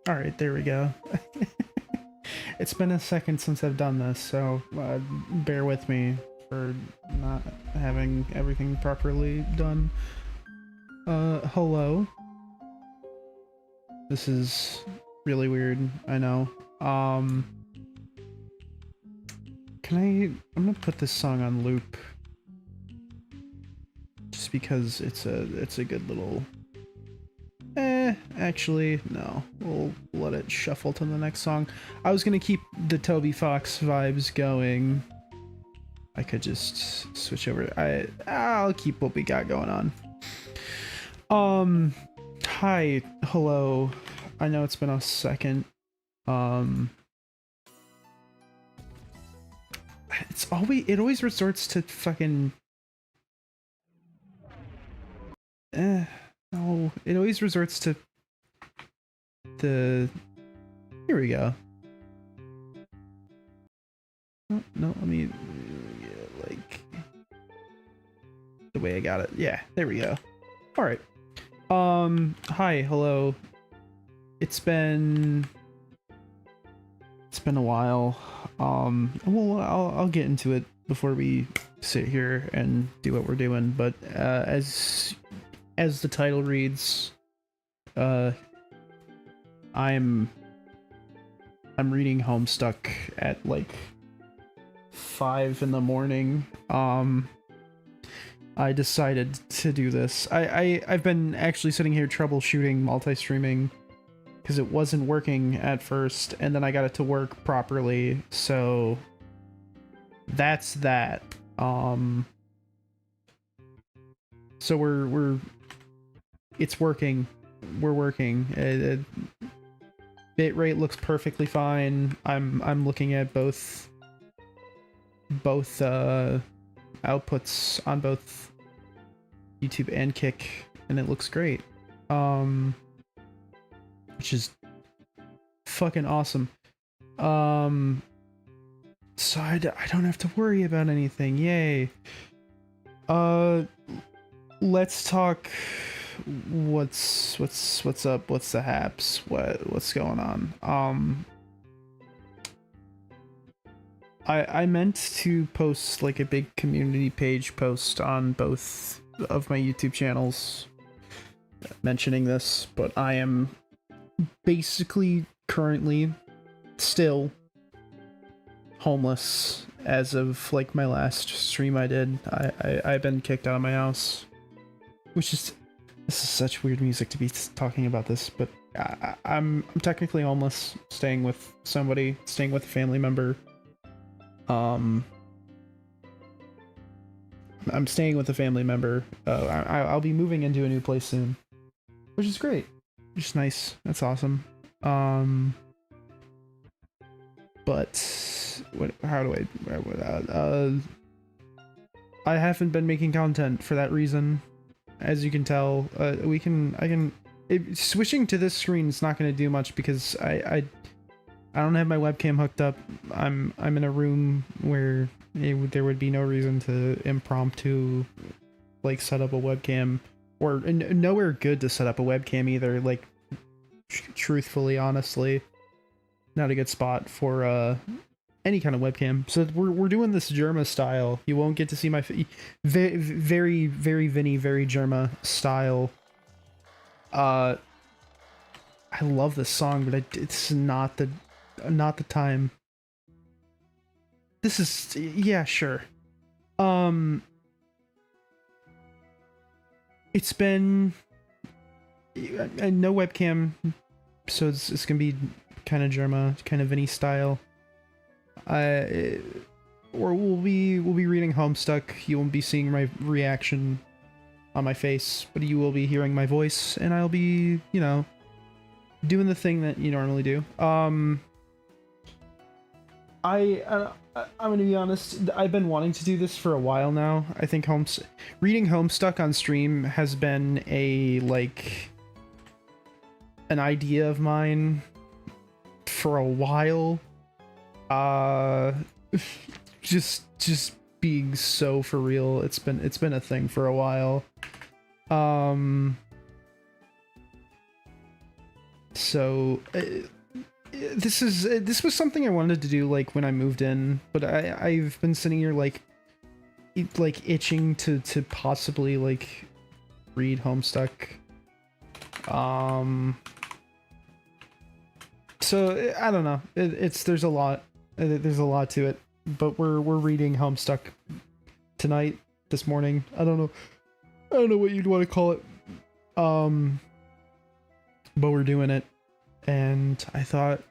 Alright, there we go. It's been a second since I've done this, so bear with me for not having everything properly done. Hello. This is really weird, I know. I'm gonna put this song on loop. Just because it's a good little... actually, no. We'll let it shuffle to the next song. I was gonna keep the Toby Fox vibes going. I could just switch over. I'll keep what we got going on. Hi, hello. I know it's been a second. It always resorts to fucking... no, it always resorts to the... Here we go. Oh, no, let me... like... the way I got it. Yeah, there we go. Alright. Hi, hello. It's been a while. Well, I'll get into it before we sit here and do what we're doing, but, as the title reads, I'm reading Homestuck at like 5 in the morning. I decided to do this. I've been actually sitting here troubleshooting multi-streaming because it wasn't working at first, and then I got it to work properly, so that's that. So it's working. We're working. Bitrate looks perfectly fine. I'm looking at both outputs on both YouTube and Kick, and it looks great. Which is fucking awesome. So I don't have to worry about anything. Yay. Let's talk. What's up? What's the haps? What's going on? I meant to post like a big community page post on both of my YouTube channels mentioning this, but I am basically currently still homeless as of like my last stream I did. I've been kicked out of my house, which is... this is such weird music to be talking about this, but I'm technically homeless, staying with somebody, staying with a family member. I'm staying with a family member. I'll be moving into a new place soon, which is great. Just nice. That's awesome. But how do I haven't been making content for that reason. As you can tell, switching to this screen is not going to do much because I don't have my webcam hooked up. I'm in a room where there would be no reason to impromptu like set up a webcam, or nowhere good to set up a webcam either. Like, truthfully, honestly, not a good spot for any kind of webcam. So we're doing this Germa style. You won't get to see my very Vinny, very Germa style. I love this song, but it's not the time. This is... yeah, sure. It's been no webcam, so it's gonna be kind of Germa, kind of Vinny style. Or we'll be reading Homestuck. You won't be seeing my reaction on my face, but you will be hearing my voice, and I'll be, you know, doing the thing that you normally do. I'm gonna be honest, I've been wanting to do this for a while now. I think reading Homestuck on stream has been an idea of mine for a while. Just being so for real, it's been a thing for a while. So this was something I wanted to do like when I moved in, but I've been sitting here like itching to possibly like read Homestuck. So I don't know. There's a lot to it, but we're reading Homestuck tonight, this morning. I don't know what you'd want to call it. But we're doing it, and I thought,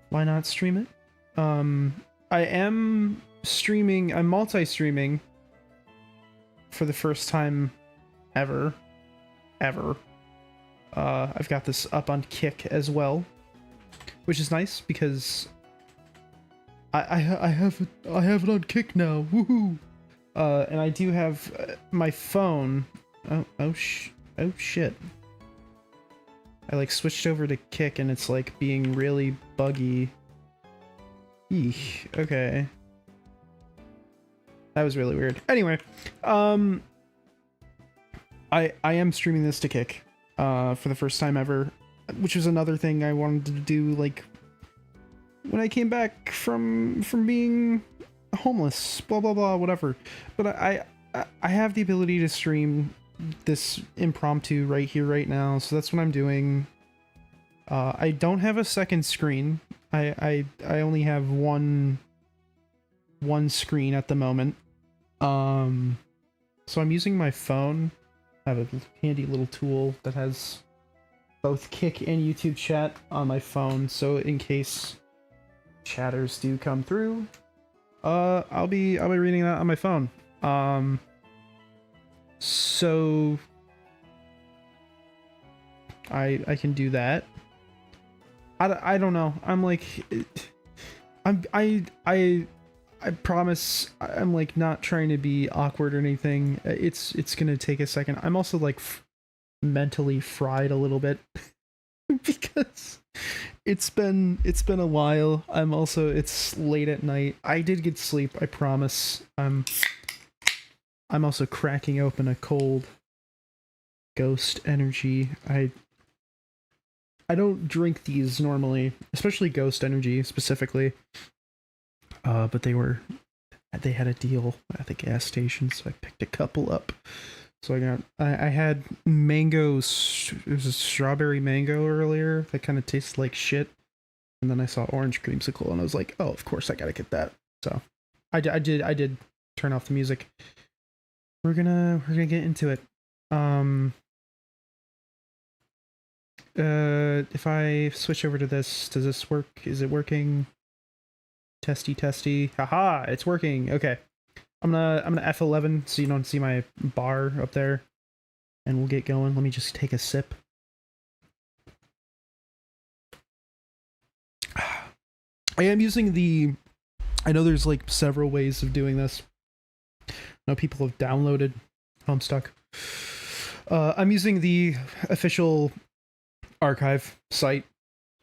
why not stream it? I am streaming. I'm multi-streaming for the first time ever. I've got this up on Kick as well, which is nice because I have it on Kick now. Woohoo! And I do have my phone. Oh shit! I like switched over to Kick and it's like being really buggy. Eesh. Okay. That was really weird. Anyway, I am streaming this to Kick for the first time ever, which was another thing I wanted to do like when I came back from being homeless, blah blah blah, whatever. But I have the ability to stream this impromptu right here right now, so that's what I'm doing. I don't have a second screen. I only have one screen at the moment. So I'm using my phone. I have a handy little tool that has both Kick and YouTube chat on my phone, so in case chatters do come through, I'll be reading that on my phone. So I can do that. I don't know. I'm like, I promise I'm like not trying to be awkward or anything. It's gonna take a second. I'm also like mentally fried a little bit because it's been a while. It's late at night. I did get sleep, I promise. I'm also cracking open a cold Ghost Energy. I don't drink these normally, especially Ghost Energy specifically. But they had a deal at the gas station, so I picked a couple up. So I had mango, it was a strawberry mango earlier that kind of tasted like shit. And then I saw orange creamsicle and I was like, oh, of course I gotta get that. So I did turn off the music. We're gonna get into it. If I switch over to this, does this work? Is it working? Testy. Haha, it's working. Okay. I'm gonna F11 so you don't see my bar up there. And we'll get going. Let me just take a sip. I am using I know there's like several ways of doing this. I know people have downloaded Homestuck. I'm using the official archive site,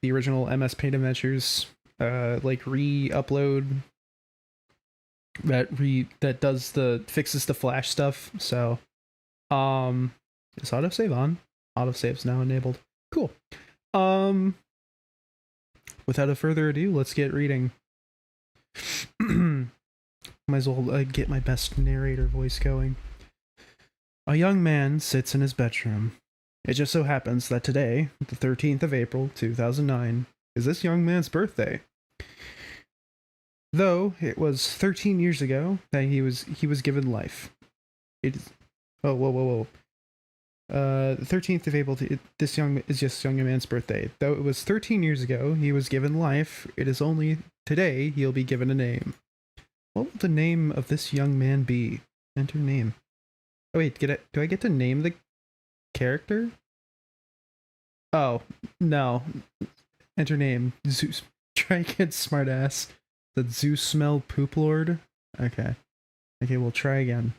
the original MS Paint Adventures, like re-upload that fixes the flash stuff. So is autosave on? Autosave's now enabled. Cool. Without a further ado, let's get reading. Might as well get my best narrator voice going. A young man sits in his bedroom. It just so happens that today, the 13th of April, 2009, is this young man's birthday. Though it was 13 years ago that he was given life. It is. Oh, whoa. The 13th of April, this young man's birthday. Though it was 13 years ago he was given life, it is only today he'll be given a name. What will the name of this young man be? Enter name. Oh wait, do I get to name the character? Oh, no. Enter name. Zeus. Try again, smartass. The Zeus smell poop lord? Okay. Okay, we'll try again.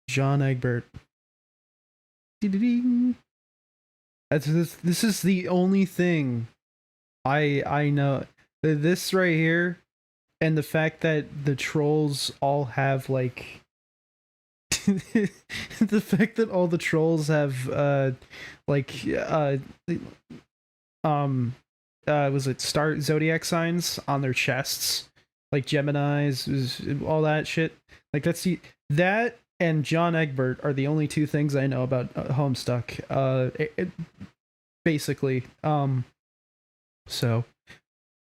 John Eggbert. This is the only thing I know. This right here, and the fact that the trolls all have like the fact that all the trolls have like was it star zodiac signs on their chests, like Gemini's, all that shit. Like that and John Eggbert are the only two things I know about Homestuck. Basically. So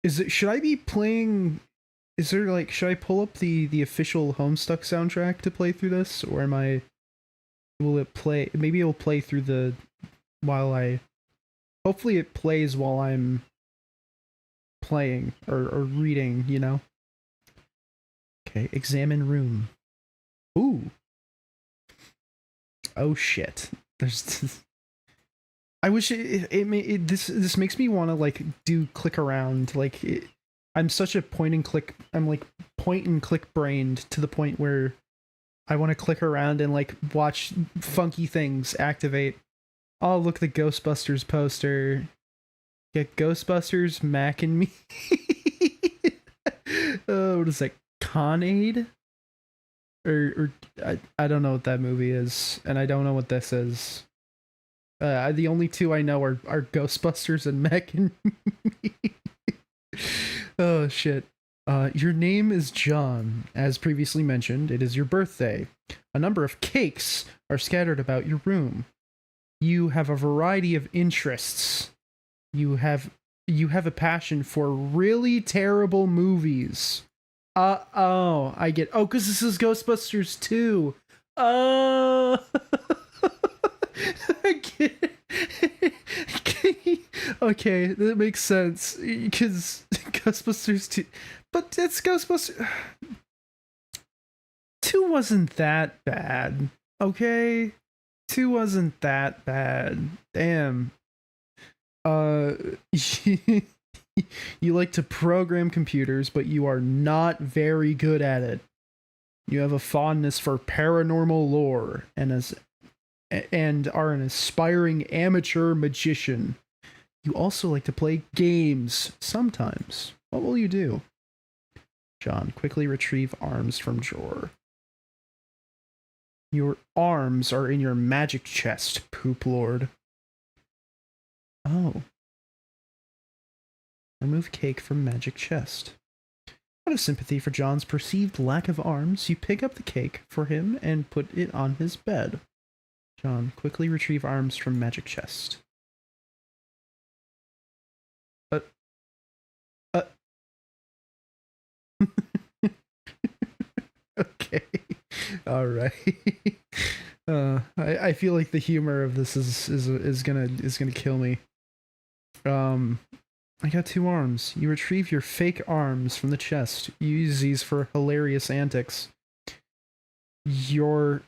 should I be playing? Is there like, should I pull up the official Homestuck soundtrack to play through this, or will it play? Maybe it'll play through hopefully it plays while I'm playing or reading, you know? Okay, examine room. Ooh. Oh shit. I wish this makes me want to like do click around. Like I'm such a point and click. I'm like point and click brained to the point where I want to click around and like watch funky things activate. Oh, look, the Ghostbusters poster. Get Ghostbusters, Mac and Me. What is that? Con Aid? Or I don't know what that movie is, and I don't know what this is. The only two I know are Ghostbusters and Mac and Me. Oh shit. Your name is John. As previously mentioned, it is your birthday. A number of cakes are scattered about your room. You have a variety of interests. You have a passion for really terrible movies. Oh, I get. Oh, because this is Ghostbusters 2. I get it. Okay, that makes sense. Because Ghostbusters 2. But it's Ghostbusters. 2 wasn't that bad. Okay? 2 wasn't that bad. Damn. You like to program computers, but you are not very good at it. You have a fondness for paranormal lore and are an aspiring amateur magician. You also like to play games sometimes. What will you do? John, quickly retrieve arms from drawer. Your arms are in your magic chest, Poop Lord. Oh. Remove cake from magic chest. Out of sympathy for John's perceived lack of arms, you pick up the cake for him and put it on his bed. John, quickly retrieve arms from magic chest. Okay. All right. I feel like the humor of this is gonna kill me. I got 2 arms. You retrieve your fake arms from the chest. You use these for hilarious antics. Your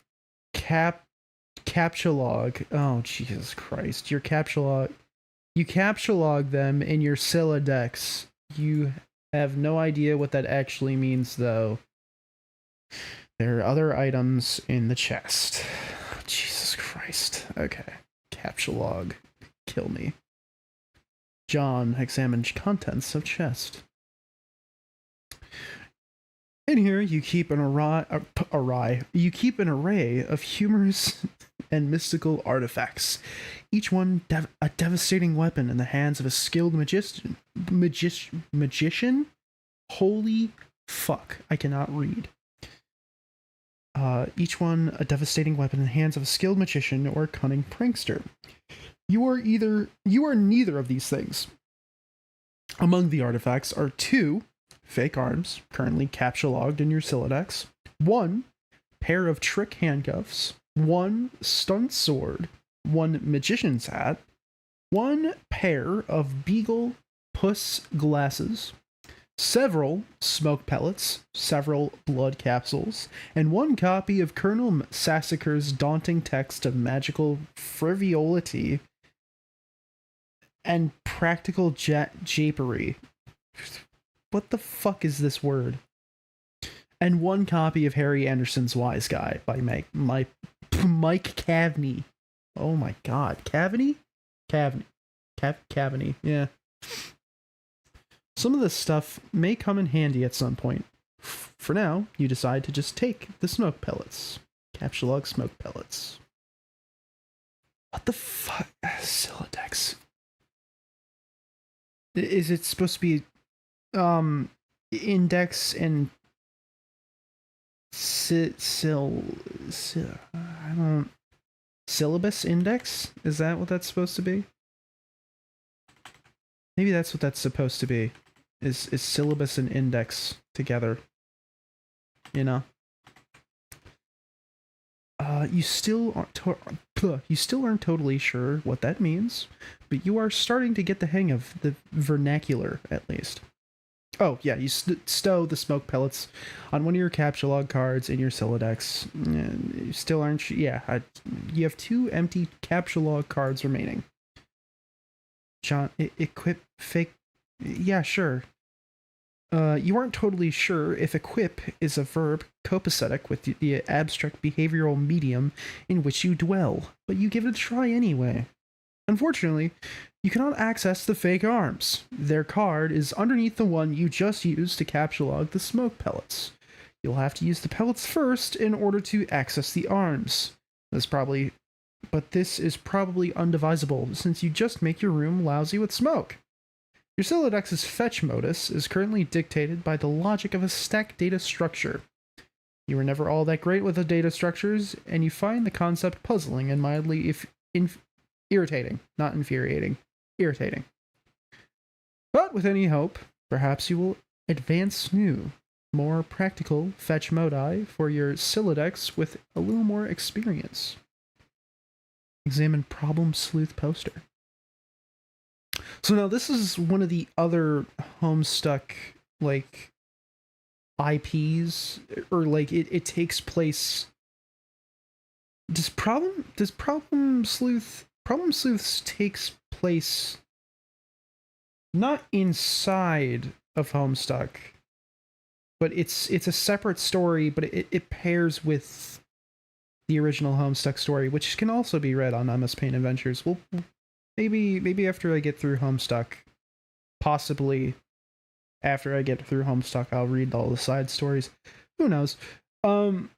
captcha log. Oh, Jesus Christ. Your captcha log. You captcha log them in your Siladex. You have no idea what that actually means, though. There are other items in the chest. Jesus Christ. Okay. Captcha log. Kill me. John examines contents of chest. In here, you keep an array of humorous and mystical artifacts, each one a devastating weapon in the hands of a skilled magician. Holy fuck! I cannot read. Each one a devastating weapon in the hands of a skilled magician or cunning prankster. You are neither of these things. Among the artifacts are 2 fake arms, currently captcha logged in your Siladex, 1 pair of trick handcuffs, 1 stunt sword, 1 magician's hat, 1 pair of beagle puss glasses, several smoke pellets, several blood capsules, and 1 copy of Colonel Sassacre's daunting text of magical frivolity and practical japery. What the fuck is this word? And 1 copy of Harry Anderson's Wise Guy by Mike Cavaney. Oh my god. Cavaney? Cavaney. Yeah. Some of this stuff may come in handy at some point. For now, you decide to just take the smoke pellets. Capture log smoke pellets. What the fuck? Silodex. Is it supposed to be index and I don't, syllabus index? Is that what that's supposed to be? Maybe that's what that's supposed to be. Is syllabus and index together. You know? You still aren't totally sure what that means, but you are starting to get the hang of the vernacular, at least. Oh, yeah, you stow the smoke pellets on one of your capture log cards in your Silodex. You still aren't... Yeah, you have 2 empty capture log cards remaining. John, equip fake... Yeah, sure. You aren't totally sure if equip is a verb copacetic with the abstract behavioral medium in which you dwell, but you give it a try anyway. Unfortunately, you cannot access the fake arms. Their card is underneath the one you just used to capture log the smoke pellets. You'll have to use the pellets first in order to access the arms. But this is probably undivisible, since you just make your room lousy with smoke. Your Silodex's fetch modus is currently dictated by the logic of a stack data structure. You were never all that great with the data structures, and you find the concept puzzling and mildly irritating. Not infuriating. Irritating. But with any hope, perhaps you will advance new, more practical fetch modi for your Silodex with a little more experience. Examine Problem Sleuth poster. So now this is one of the other Homestuck, like, IPs, or like it takes place... Does Problem Sleuths takes place not inside of Homestuck, but it's a separate story, but it pairs with the original Homestuck story, which can also be read on MS Paint Adventures. We'll maybe after I get through Homestuck, possibly after I get through Homestuck, I'll read all the side stories. Who knows? I'm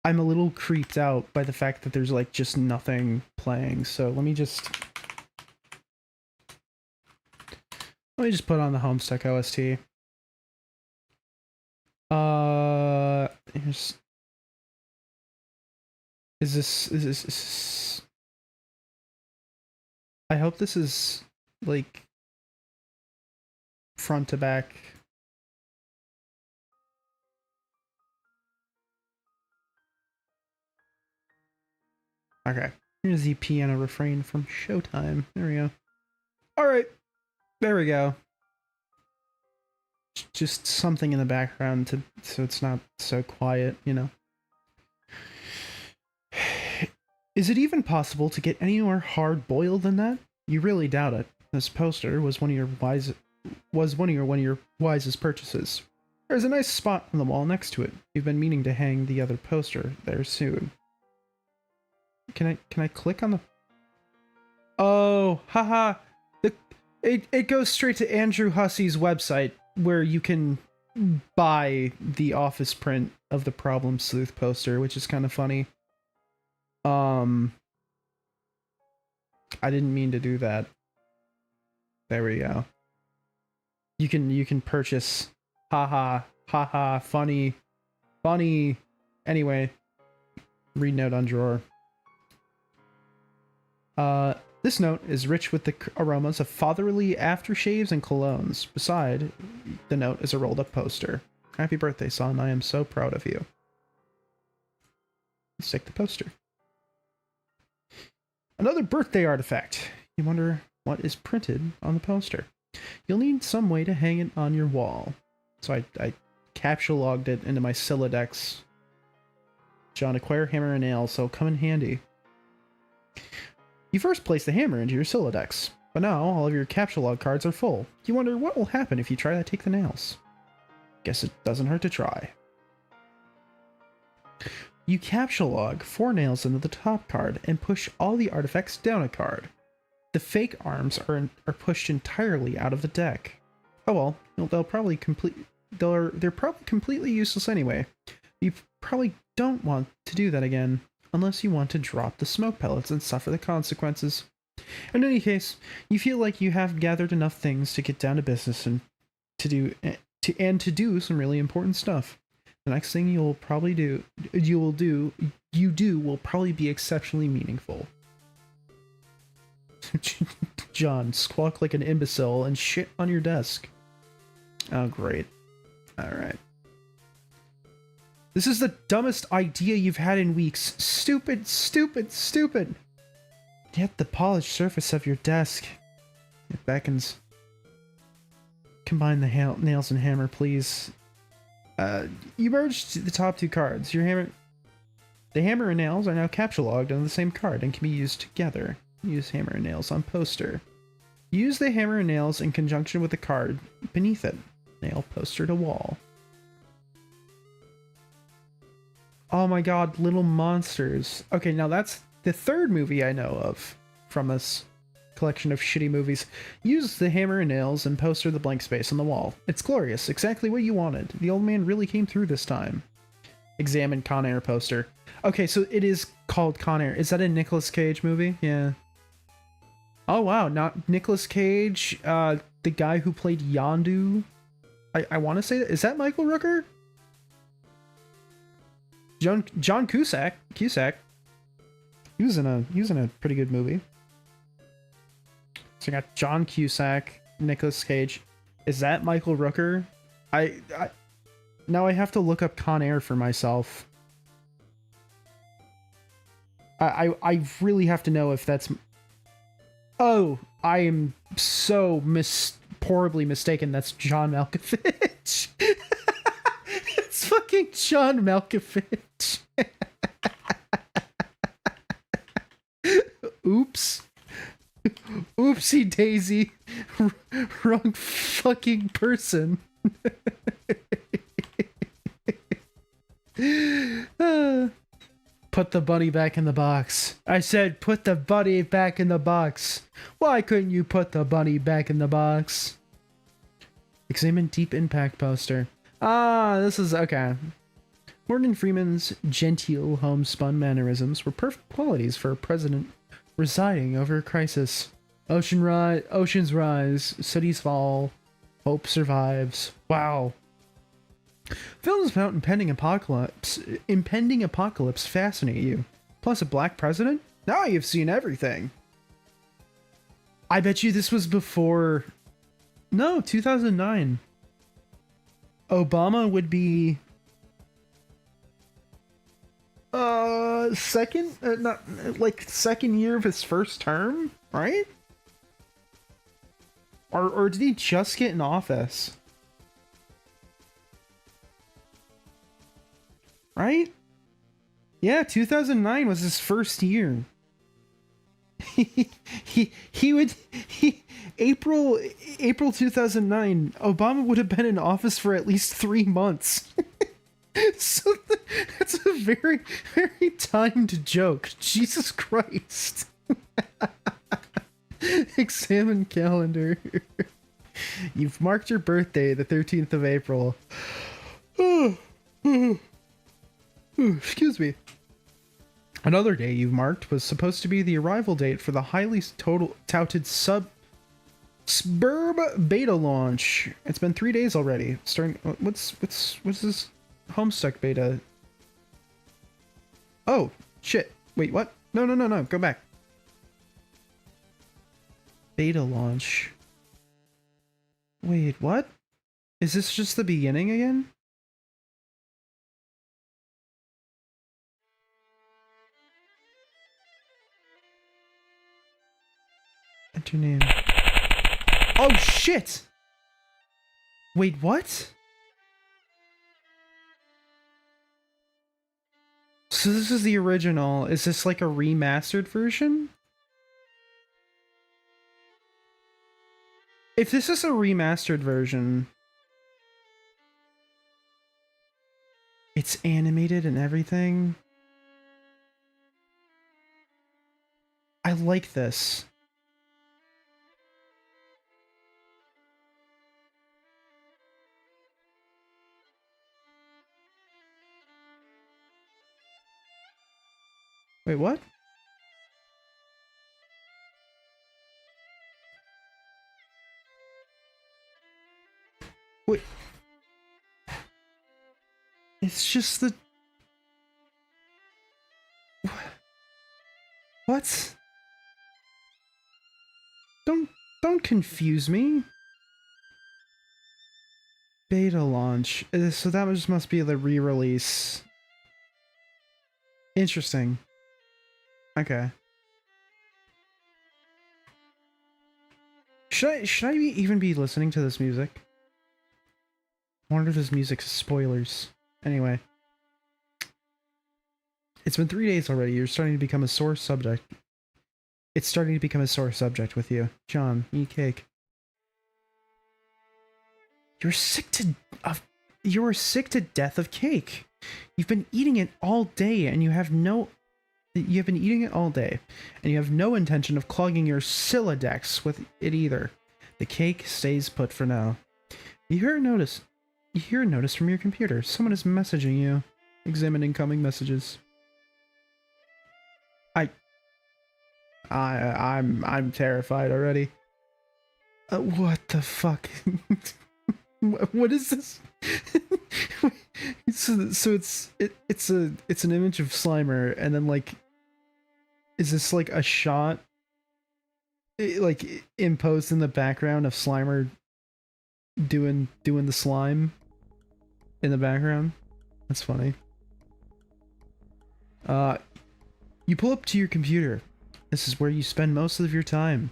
a little creeped out by the fact that there's like just nothing playing. So let me just put on the Homestuck OST. Is this I hope this is like front to back. Okay, here's the piano refrain from Showtime. There we go. Alright, there we go. Just something in the background so it's not so quiet, you know. Is it even possible to get any more hard-boiled than that? You really doubt it. This poster was one of your wisest purchases. There's a nice spot on the wall next to it. You've been meaning to hang the other poster there soon. Can I click on the... Oh, haha. It goes straight to Andrew Hussey's website, where you can buy the office print of the Problem Sleuth poster, which is kind of funny. I didn't mean to do that. There we go. You can purchase. Haha, funny. Anyway, read note on drawer. This note is rich with the aromas of fatherly aftershaves and colognes. Beside the note is a rolled up poster. Happy birthday, son. I am so proud of you. Let's take the poster. Another birthday artifact. You wonder what is printed on the poster. You'll need some way to hang it on your wall. So I capture logged it into my Silodex. John, acquire hammer and nail, so come in handy. You first place the hammer into your Silodex, but now all of your capture log cards are full. You wonder what will happen if you try to take the nails. Guess it doesn't hurt to try. You capture log 4 nails into the top card and push all the artifacts down a card. The fake arms are pushed entirely out of the deck. Oh well, they're probably completely useless anyway. You probably don't want to do that again, unless you want to drop the smoke pellets and suffer the consequences. In any case, you feel like you have gathered enough things to get down to business and to do some really important stuff. The next thing will probably be exceptionally meaningful. John, squawk like an imbecile and shit on your desk. Oh, great. Alright. This is the dumbest idea you've had in weeks. Stupid, stupid, stupid. Yet the polished surface of your desk. It beckons. Combine the nails and hammer, please. You merged the top two cards. The hammer and nails are now captulogged on the same card and can be used together. Use hammer and nails on poster. Use the hammer and nails in conjunction with the card beneath it. Nail poster to wall. Oh my god, Little Monsters. Okay, now that's the third movie I know of from this collection of shitty movies. Use the hammer and nails and poster the blank space on the wall. It's glorious, exactly what you wanted. The old man really came through this time. Examine Con Air poster. Okay, so it is called Con Air. Is that a Nicolas Cage movie? Yeah. Oh wow, not Nicolas Cage, the guy who played Yondu. I want to say that. Is that Michael Rooker? John Cusack. He was in a pretty good movie. So I got John Cusack, Nicolas Cage. Is that Michael Rooker? Now I have to look up Con Air for myself. I really have to know if that's... Oh, I am so horribly mistaken. That's John Malkovich. It's fucking John Malkovich. Oops. Oopsie daisy. Wrong fucking person. Put the bunny back in the box. I said put the bunny back in the box. Why couldn't you put the bunny back in the box? Examine Deep Impact poster. Ah, this is okay. Morgan Freeman's genteel homespun mannerisms were perfect qualities for a president residing over a crisis. Oceans rise, cities fall, hope survives. Wow. Films about impending apocalypse fascinate you. Plus a black president? Now you've seen everything. I bet you this was before... No, 2009. Obama would be... second year of his first term, right? Or did he just get in office? Right? Yeah, 2009 was his first year. April 2009, Obama would have been in office for at least 3 months. So that's a very, very timed joke. Jesus Christ. Examine calendar. You've marked your birthday, the 13th of April. Excuse me. Another day you've marked was supposed to be the arrival date for the highly touted Sburb beta launch. It's been 3 days already. What's this Homestuck beta? Oh shit! Wait, what? No! Go back. Beta launch. Wait, what? Is this just the beginning again? Enter name. Oh shit! Wait, what? So this is the original. Is this like a remastered version? If this is a remastered version... It's animated and everything. I like this. Wait, what? Wait. It's just the... What? Don't confuse me. Beta launch. So that must be the re-release. Interesting. Okay. Should I even be listening to this music? I wonder if this music's spoilers. Anyway. It's been 3 days already. You're starting to become a sore subject. It's starting to become a sore subject with you. John, eat cake. You're sick to death of cake. You've been eating it all day and you have no intention of clogging your Sylladex with it either. The cake stays put for now. You hear a notice from your computer. Someone is messaging you. Examine incoming messages. I'm terrified already. What the fuck? What is this? So it's an image of Slimer, and then like, is this like a shot, like imposed in the background of Slimer doing the slime in the background? That's funny. You pull up to your computer. This is where you spend most of your time.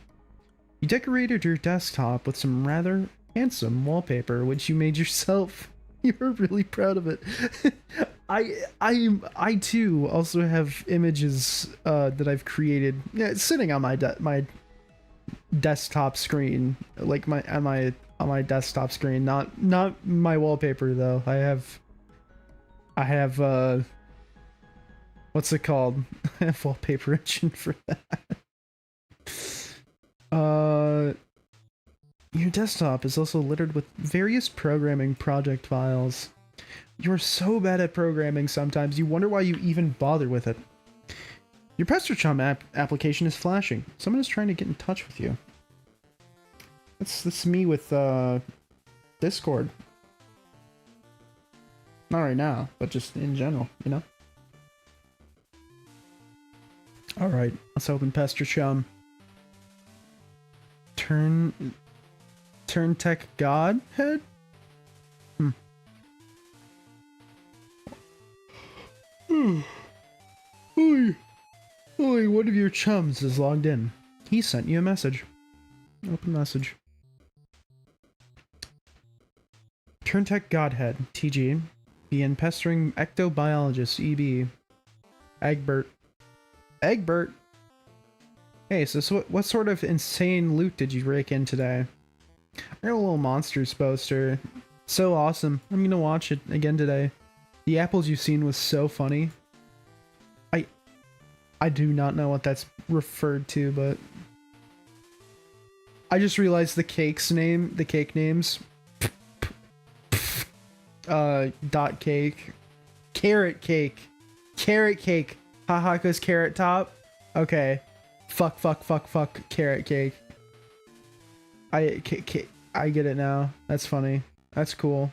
You decorated your desktop with some rather handsome wallpaper, which you made yourself. You're really proud of it. I too also have images that I've created sitting on my desktop screen, like on my desktop screen. Not my wallpaper though. I have what's it called? I have wallpaper engine for that. Your desktop is also littered with various programming project files. You're so bad at programming sometimes, you wonder why you even bother with it. Your Pester Chum application is flashing. Someone is trying to get in touch with you. That's me with Discord. Not right now, but just in general, you know? Alright, let's open Pester Chum. Turn Tech Godhead? Oi, one of your chums is logged in. He sent you a message. Open message. Turn Tech Godhead, TG. Begin pestering ectobiologist, EB. Eggbert? Hey, so what sort of insane loot did you rake in today? I got a little Monsters poster. So awesome. I'm gonna watch it again today. The apples you've seen was so funny. I do not know what that's referred to, but I just realized the cake names. Dot cake. Carrot cake. Haha, cause carrot top. Okay. Fuck, carrot cake. I get it now. That's funny. That's cool.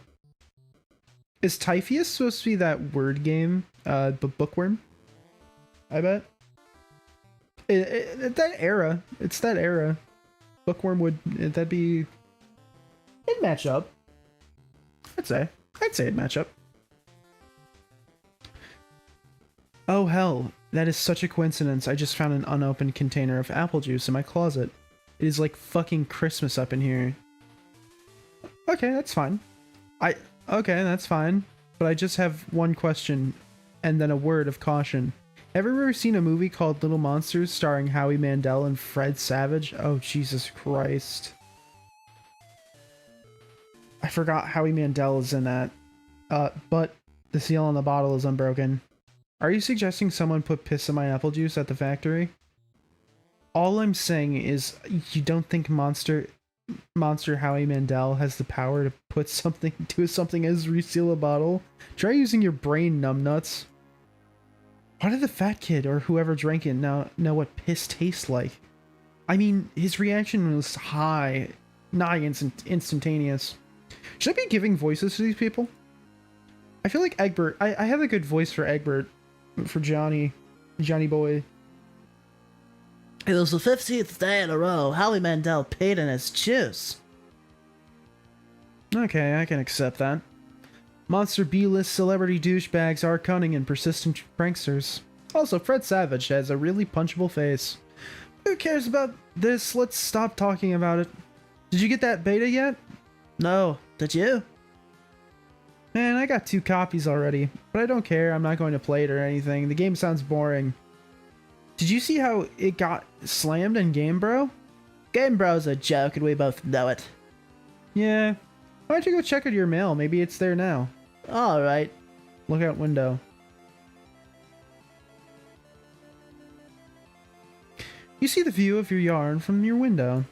Is Typhoeus supposed to be that word game? But bookworm? I bet. That era. It's that era. Bookworm that'd be... It'd match up. I'd say it'd match up. Oh hell, that is such a coincidence. I just found an unopened container of apple juice in my closet. It is like fucking Christmas up in here. Okay, that's fine. Okay, that's fine. But I just have one question and then a word of caution. Ever seen a movie called Little Monsters starring Howie Mandel and Fred Savage? Oh, Jesus Christ. I forgot Howie Mandel is in that. But the seal on the bottle is unbroken. Are you suggesting someone put piss in my apple juice at the factory? All I'm saying is you don't think Monster Howie Mandel has the power to put something as reseal a bottle? Try using your brain, numbnuts. Why did the fat kid or whoever drank it now know what piss tastes like? I mean, his reaction was instantaneous. Should I be giving voices to these people? I feel like Eggbert. I have a good voice for Eggbert, for Johnny boy. It was the 15th day in a row Howie Mandel paid in his juice. Okay, I can accept that. Monster B-list celebrity douchebags are cunning and persistent pranksters. Also, Fred Savage has a really punchable face. Who cares about this? Let's stop talking about it. Did you get that beta yet? No, did you? Man, I got 2 copies already, but I don't care. I'm not going to play it or anything. The game sounds boring. Did you see how it got slammed in Game Bro? Game Bro's a joke and we both know it. Yeah. Why don't you go check out your mail? Maybe it's there now. Alright. Look out window. You see the view of your yard from your window.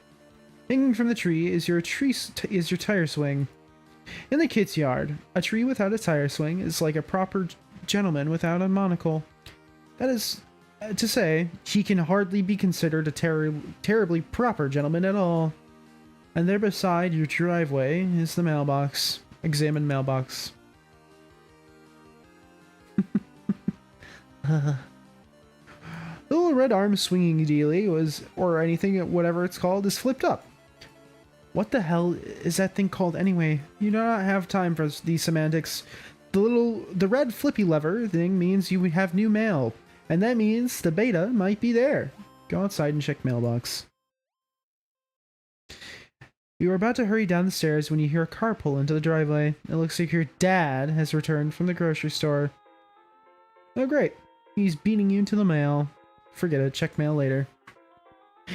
Hanging from the tree is your tire swing. In the kid's yard, a tree without a tire swing is like a proper gentleman without a monocle. That is to say, he can hardly be considered a terribly proper gentleman at all. And there beside your driveway is the mailbox. Examine mailbox. The little red arm swinging dealie or anything, whatever it's called, is flipped up. What the hell is that thing called anyway? You do not have time for these semantics. The red flippy lever thing means you have new mail. And that means the beta might be there. Go outside and check mailbox. You are about to hurry down the stairs when you hear a car pull into the driveway. It looks like your dad has returned from the grocery store. Oh great. He's beating you to the mail. Forget it, check mail later.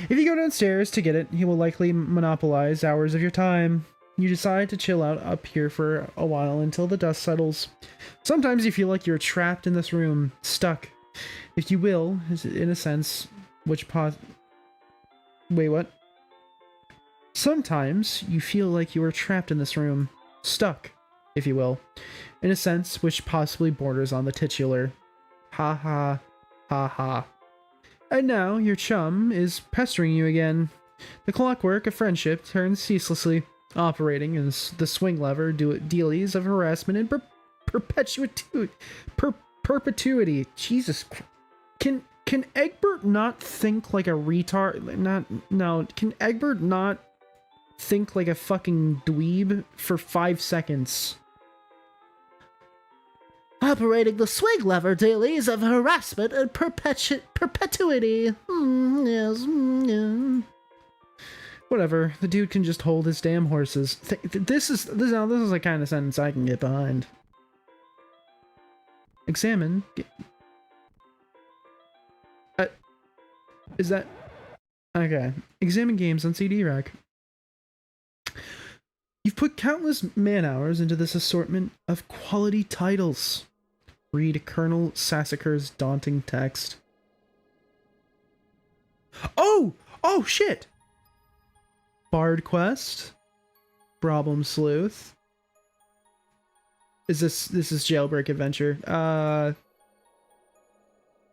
If you go downstairs to get it, he will likely monopolize hours of your time. You decide to chill out up here for a while until the dust settles. Sometimes you feel like you're trapped in this room, stuck. If you will, in a sense, Wait, what? Sometimes you feel like you are trapped in this room, stuck, if you will, in a sense which possibly borders on the titular. Ha ha, ha ha. And now your chum is pestering you again. The clockwork of friendship turns ceaselessly, operating as the swing lever dealies of harassment and perpetuity. Jesus Christ. Can Eggbert not think like a retard? Can Eggbert not think like a fucking dweeb for 5 seconds? Operating the swing lever dailies of harassment and perpetuity. Yes. Yeah. Whatever. The dude can just hold his damn horses. This is the kind of sentence I can get behind. Examine. Is that... Okay. Examine games on CD rack. You've put countless man-hours into this assortment of quality titles. Read Colonel Sassacre's daunting text. Oh! Oh, shit! Bard Quest. Problem Sleuth. This is Jailbreak Adventure.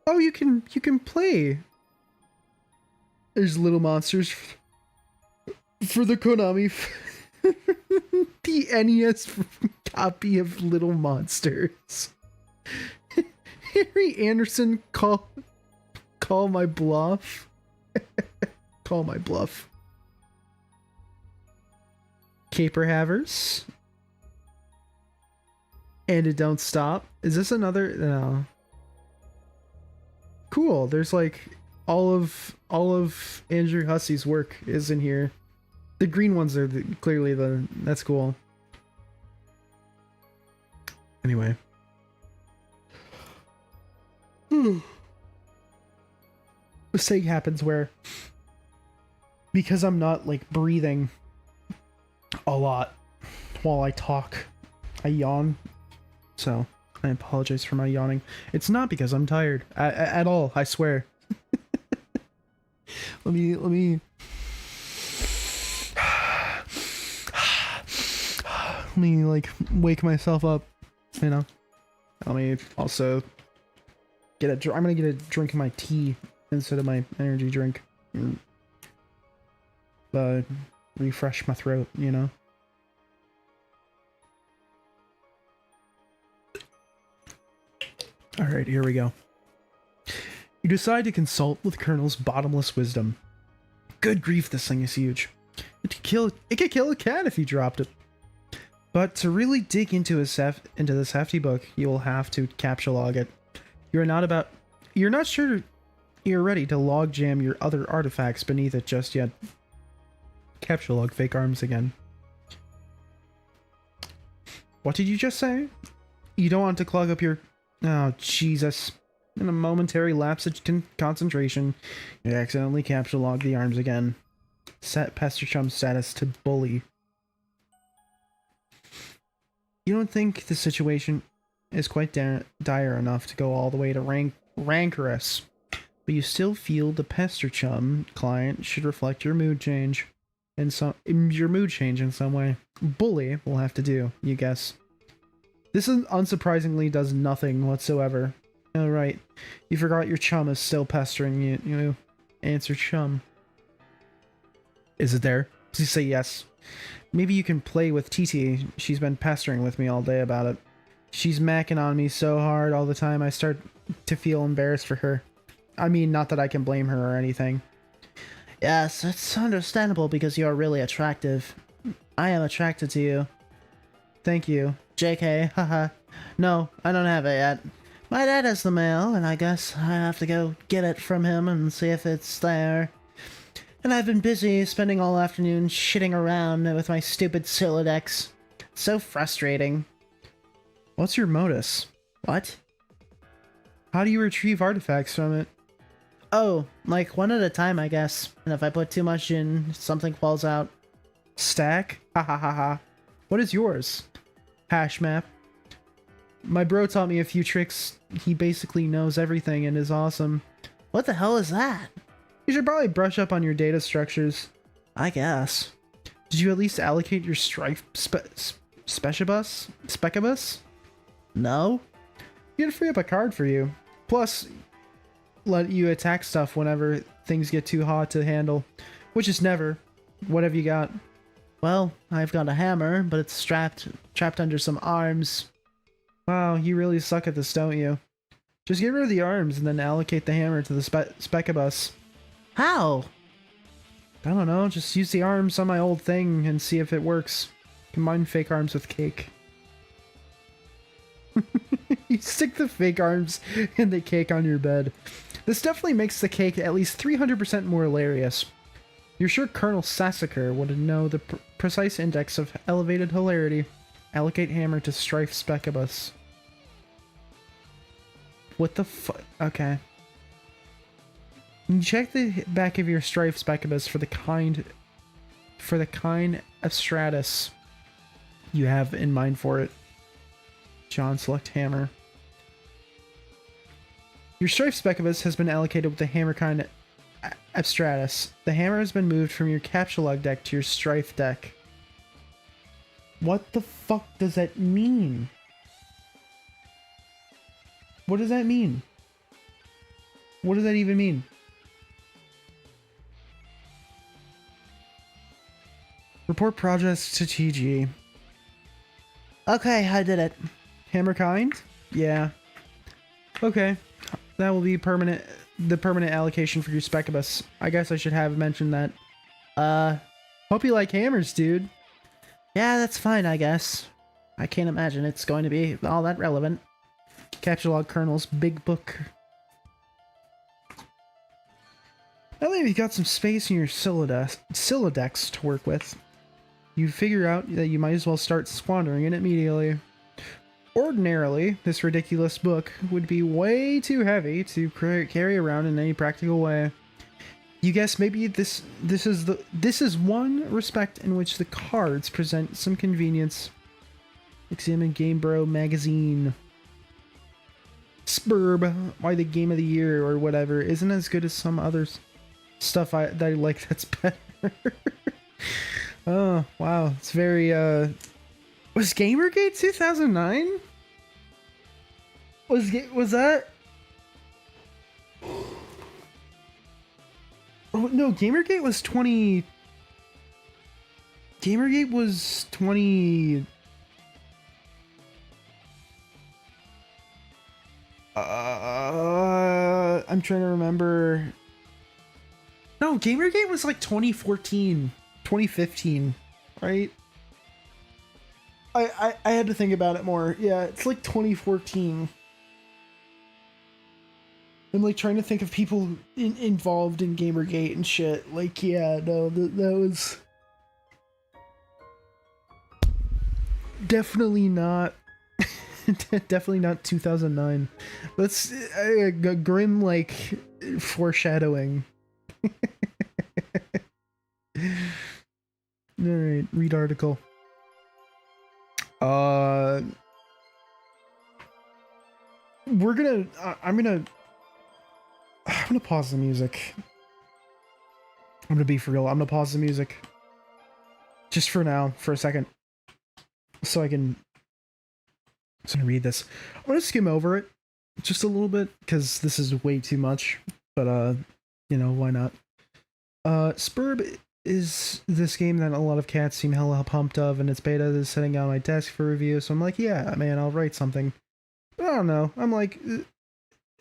Oh, you can play. There's Little Monsters for the Konami, the NES copy of Little Monsters. Harry Anderson, call my bluff. Call my bluff. Caper Havers. And It Don't Stop. Is this another? No. Cool. There's like all of Andrew Hussey's work is in here. The green ones are clearly that's cool. Anyway. This thing happens where, because I'm not like breathing a lot while I talk, I yawn. So I apologize for my yawning. It's not because I'm tired at all, I swear. Let me like wake myself up, you know. Let me also I'm gonna get a drink of my tea instead of my energy drink. Refresh my throat, you know? Alright, here we go. You decide to consult with Colonel's bottomless wisdom. Good grief, this thing is huge. It could kill a cat if you dropped it. But to really dig into this hefty book, you will have to capture log it. You're not sure you're ready to log jam your other artifacts beneath it just yet. Capture log fake arms again. What did you just say? You don't want to clog up your... Oh, Jesus. In a momentary lapse of concentration, you accidentally capture log the arms again. Set Pester Chum status to bully. You don't think the situation is quite dire enough to go all the way to rancorous, but you still feel the Pester Chum client should reflect your mood change in some way. Bully will have to do, you guess. This unsurprisingly does nothing whatsoever. Oh right, you forgot your chum is still pestering you. You answer chum. Is it there? Please say yes. Maybe you can play with TT. She's been pestering with me all day about it. She's macking on me so hard all the time I start to feel embarrassed for her. I mean, not that I can blame her or anything. Yes, it's understandable because you are really attractive. I am attracted to you. Thank you. JK, haha. No, I don't have it yet. My dad has the mail, and I guess I have to go get it from him and see if it's there. And I've been busy spending all afternoon shitting around with my stupid Silodex. So frustrating. What's your modus? What? How do you retrieve artifacts from it? Oh, like one at a time, I guess. And if I put too much in, something falls out. Stack? Ha ha ha ha. What is yours? Hash map. My bro taught me a few tricks. He basically knows everything and is awesome. What the hell is that? You should probably brush up on your data structures. I guess. Did you at least allocate your strife Specibus? No? You gotta free up a card for you. Plus, let you attack stuff whenever things get too hot to handle. Which is never. What have you got? Well, I've got a hammer, but it's trapped under some arms. Wow, you really suck at this, don't you? Just get rid of the arms and then allocate the hammer to the Specibus. How? I don't know, just use the arms on my old thing and see if it works. Combine fake arms with cake. You stick the fake arms in the cake on your bed. This definitely makes the cake at least 300% more hilarious. You're sure Colonel Sassacre would know the precise index of elevated hilarity. Allocate hammer to Strife Specibus. What the fuck? Okay. You check the back of your Strife Specibus for the kind of stratus you have in mind for it. John, select hammer. Your Strife Specibus has been allocated with the hammer kind Abstratus. The hammer has been moved from your capture log deck to your Strife deck. What the fuck does that mean? What does that mean? What does that even mean? Report progress to TG. Okay, I did it. Hammer kind? Yeah. Okay. That will be permanent. The permanent allocation for your Specibus. I guess I should have mentioned that. Hope you like hammers, dude. Yeah, that's fine, I guess. I can't imagine it's going to be all that relevant. Capture log Colonel's big book. Now that you've got some space in your Silodex to work with, you figure out that you might as well start squandering it immediately. Ordinarily, this ridiculous book would be way too heavy to carry around in any practical way. You guess maybe this is one respect in which the cards present some convenience. Examine Game Bro magazine. Spurb, why the game of the year or whatever isn't as good as some other stuff that I like that's better. Oh wow, it's very was Gamergate 2009? Was that? no, Gamergate was 20. Gamergate was 20. I'm trying to remember. No, Gamergate was like 2014, 2015, right? I had to think about it more. Yeah, it's like 2014. I'm like trying to think of people involved in Gamergate and shit. Like, yeah, no, that was definitely not. Definitely not 2009. That's a grim, like, foreshadowing. Alright, read article. We're gonna, I'm gonna pause the music. I'm gonna be for real. I'm gonna pause the music. Just for now, for a second. So I can read this. I'm gonna skim over it just a little bit, because this is way too much. But, you know, why not? Spurb is this game that a lot of cats seem hella pumped of, and its beta is sitting on my desk for review, so I'm like, yeah, man, I'll write something. But I don't know. I'm like,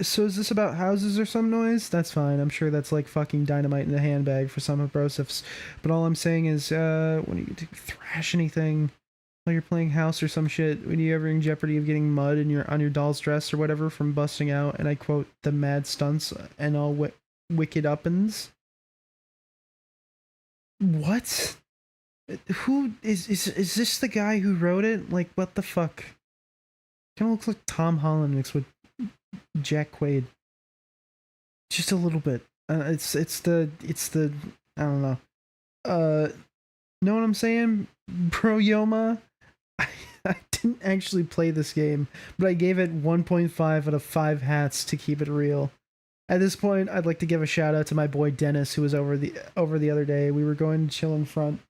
so is this about houses or some noise? That's fine. I'm sure that's like fucking dynamite in a handbag for some abrasives. But all I'm saying is, when you thrash anything while you're playing house or some shit, when you ever in jeopardy of getting mud in on your doll's dress or whatever from busting out, and I quote, the mad stunts and all wicked uppins. What? Who is this the guy who wrote it? Like, what the fuck? Kind of looks like Tom Holland mixed with Jack Quaid. Just a little bit. It's the I don't know. Know what I'm saying, Bro Yoma? I didn't actually play this game, but I gave it 1.5 out of 5 hats to keep it real. At this point, I'd like to give a shout out to my boy Dennis, who was over the other day. We were going to chill in front.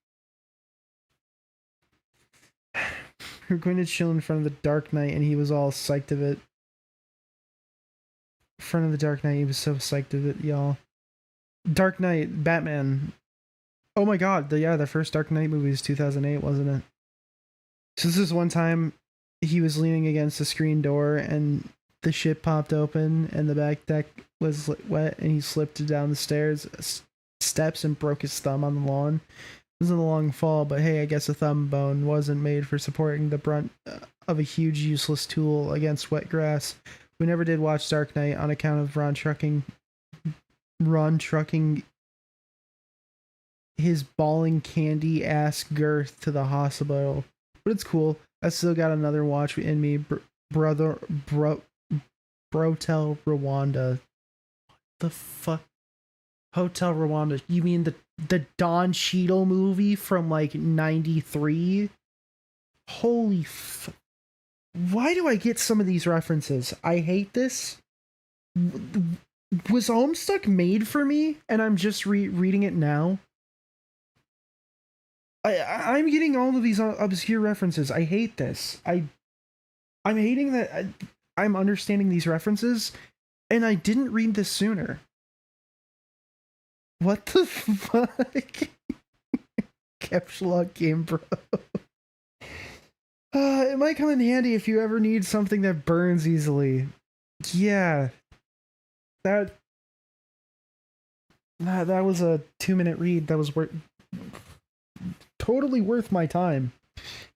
We were going to chill in front of the Dark Knight, and he was all psyched of it. In front of the Dark Knight, he was so psyched of it, y'all. Dark Knight, Batman. Oh my god, the first Dark Knight movie was 2008, wasn't it? So this is one time he was leaning against the screen door, and the shit popped open, and the back deck was wet, and he slipped down the steps and broke his thumb on the lawn. It wasn't a long fall, but hey, I guess a thumb bone wasn't made for supporting the brunt of a huge useless tool against wet grass. We never did watch Dark Knight on account of Ron trucking his balling candy ass girth to the hospital. But it's cool. I still got another watch in me, Brotel Rwanda. What the fuck? Hotel Rwanda. You mean the Don Cheadle movie from like 93? Holy why do I get some of these references? I hate this. Was Homestuck made for me and I'm just reading it now? I'm getting all of these obscure references. I hate this. I'm hating that I'm understanding these references, and I didn't read this sooner. What the fuck? Caps lock game, bro. It might come in handy if you ever need something that burns easily. Yeah. That was a 2-minute read. That was totally worth my time.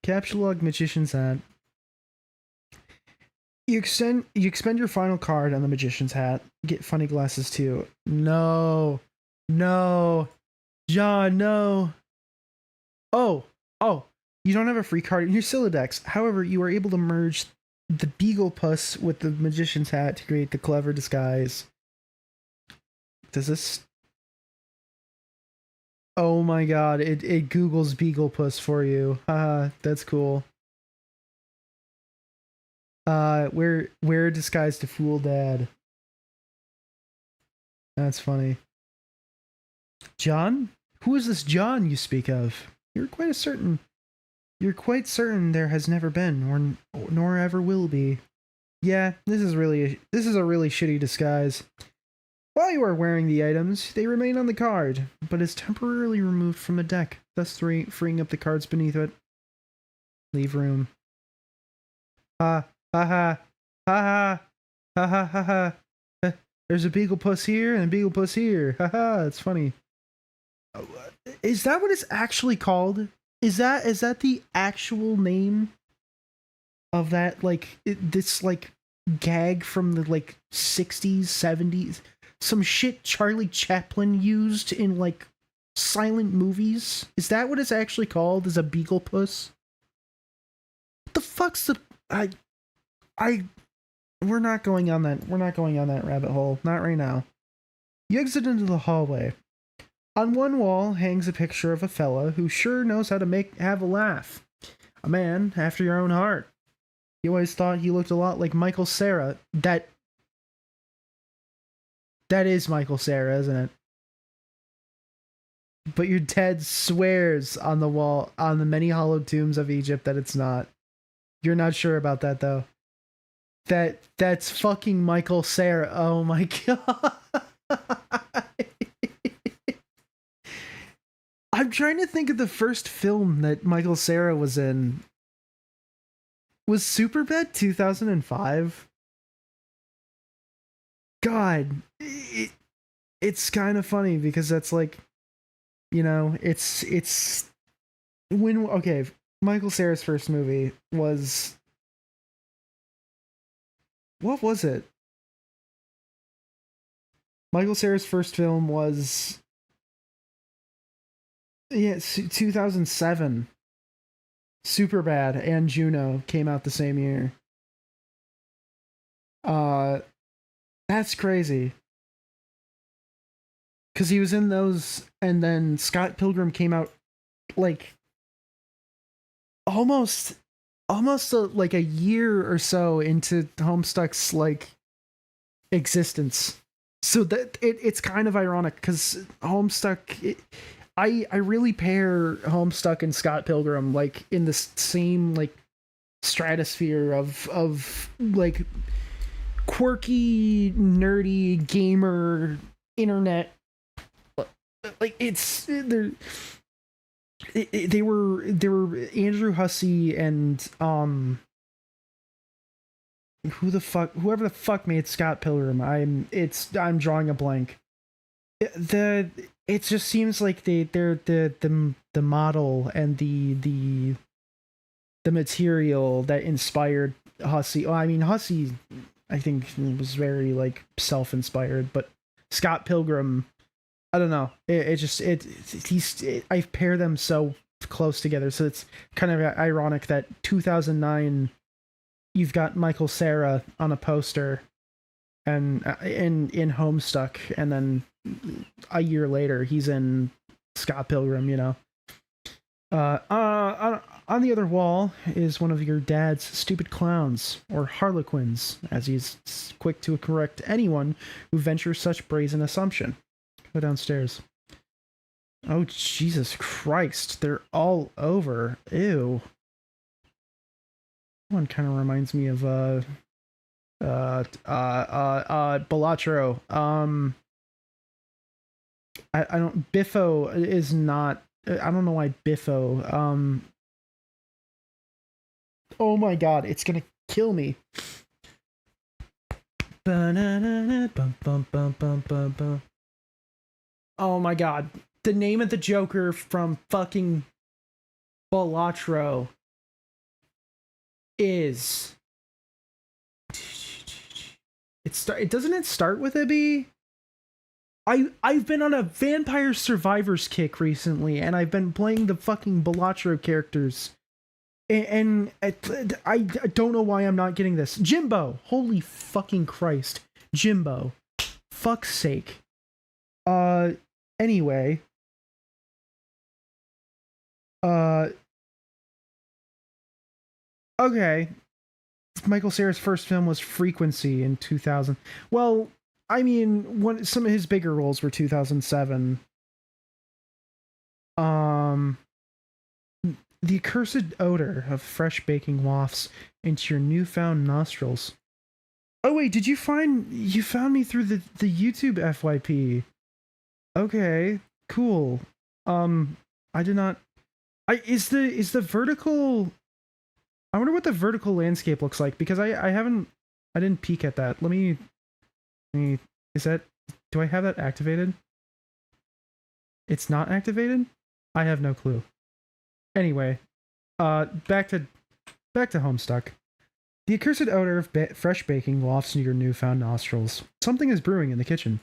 Capsule log magician's hat. You expend your final card on the magician's hat. Get funny glasses too. No, John, no. Oh, you don't have a free card in your Silodex. However, you are able to merge the Beagle Puss with the magician's hat to create the clever disguise. Does this? Oh my god, it Googles Beagle Puss for you. Haha, that's cool. Wear disguise to fool dad. That's funny. John? Who is this John you speak of? You're quite certain there has never been, nor ever will be. Yeah, this is a really shitty disguise. While you are wearing the items, they remain on the card, but is temporarily removed from the deck, thus freeing up the cards beneath it. Leave room. Ha ha ha ha ha ha ha ha. There's a beagle puss here and a beagle puss here. Haha, it's funny. Is that what it's actually called? Is that the actual name of that, like, this, like, gag from the, like, 60s, 70s? Some shit Charlie Chaplin used in, like, silent movies? Is that what it's actually called? Is a beagle puss? What the fuck's the... We're not going on that rabbit hole. Not right now. You exit into the hallway. On one wall hangs a picture of a fella who sure knows how to have a laugh. A man after your own heart. You always thought he looked a lot like Michael Cera. That is Michael Cera, isn't it? But your dad swears on the wall, on the many hollowed tombs of Egypt, that it's not. You're not sure about that, though. That's fucking Michael Cera. Oh my god. I'm trying to think of the first film that Michael Cera was in. Was Superbad 2005? God, it's kind of funny because that's like, you know, it's when, okay, Michael Cera's first movie was, what was it? Michael Cera's first film was, yeah, 2007. Superbad and Juno came out the same year. That's crazy. Because he was in those, and then Scott Pilgrim came out, like, almost like a year or so into Homestuck's, like, existence. So that it's kind of ironic because Homestuck, I really pair Homestuck and Scott Pilgrim, like, in the same, like, stratosphere of like quirky, nerdy, gamer, internet. Like, they were Andrew Hussey and whoever the fuck made Scott Pilgrim. I'm drawing a blank. It just seems like they're the model and the material that inspired Hussey. Well, I mean, Hussey, I think, was very, like, self-inspired, but Scott Pilgrim, I don't know. I pair them so close together, so it's kind of ironic that 2009 you've got Michael Cera on a poster and in Homestuck, and then a year later he's in Scott Pilgrim, you know. On the other wall is one of your dad's stupid clowns, or harlequins, as he's quick to correct anyone who ventures such brazen assumption. Go downstairs. Oh, Jesus Christ, they're all over. Ew. One kind of reminds me of Balatro. I don't, Biffo is not, I don't know why Biffo, oh my god, it's gonna kill me. Oh my god, the name of the Joker from fucking Balatro is, it doesn't it start with a B? I've been on a Vampire Survivors kick recently, and I've been playing the fucking Balatro characters, and I don't know why I'm not getting this. Jimbo, holy fucking Christ, Jimbo, fuck's sake. Anyway, okay. Michael Cera's first film was Frequency in 2000. Well, I mean, some of his bigger roles were 2007. The accursed odor of fresh baking wafts into your newfound nostrils. Oh wait, you found me through the YouTube FYP? Okay, cool. I did not. Is the vertical. I wonder what the vertical landscape looks like because I didn't peek at that. Let me is that, do I have that activated? It's not activated? I have no clue. Anyway, back to Homestuck. The accursed odor of fresh baking wafts into your newfound nostrils. Something is brewing in the kitchen.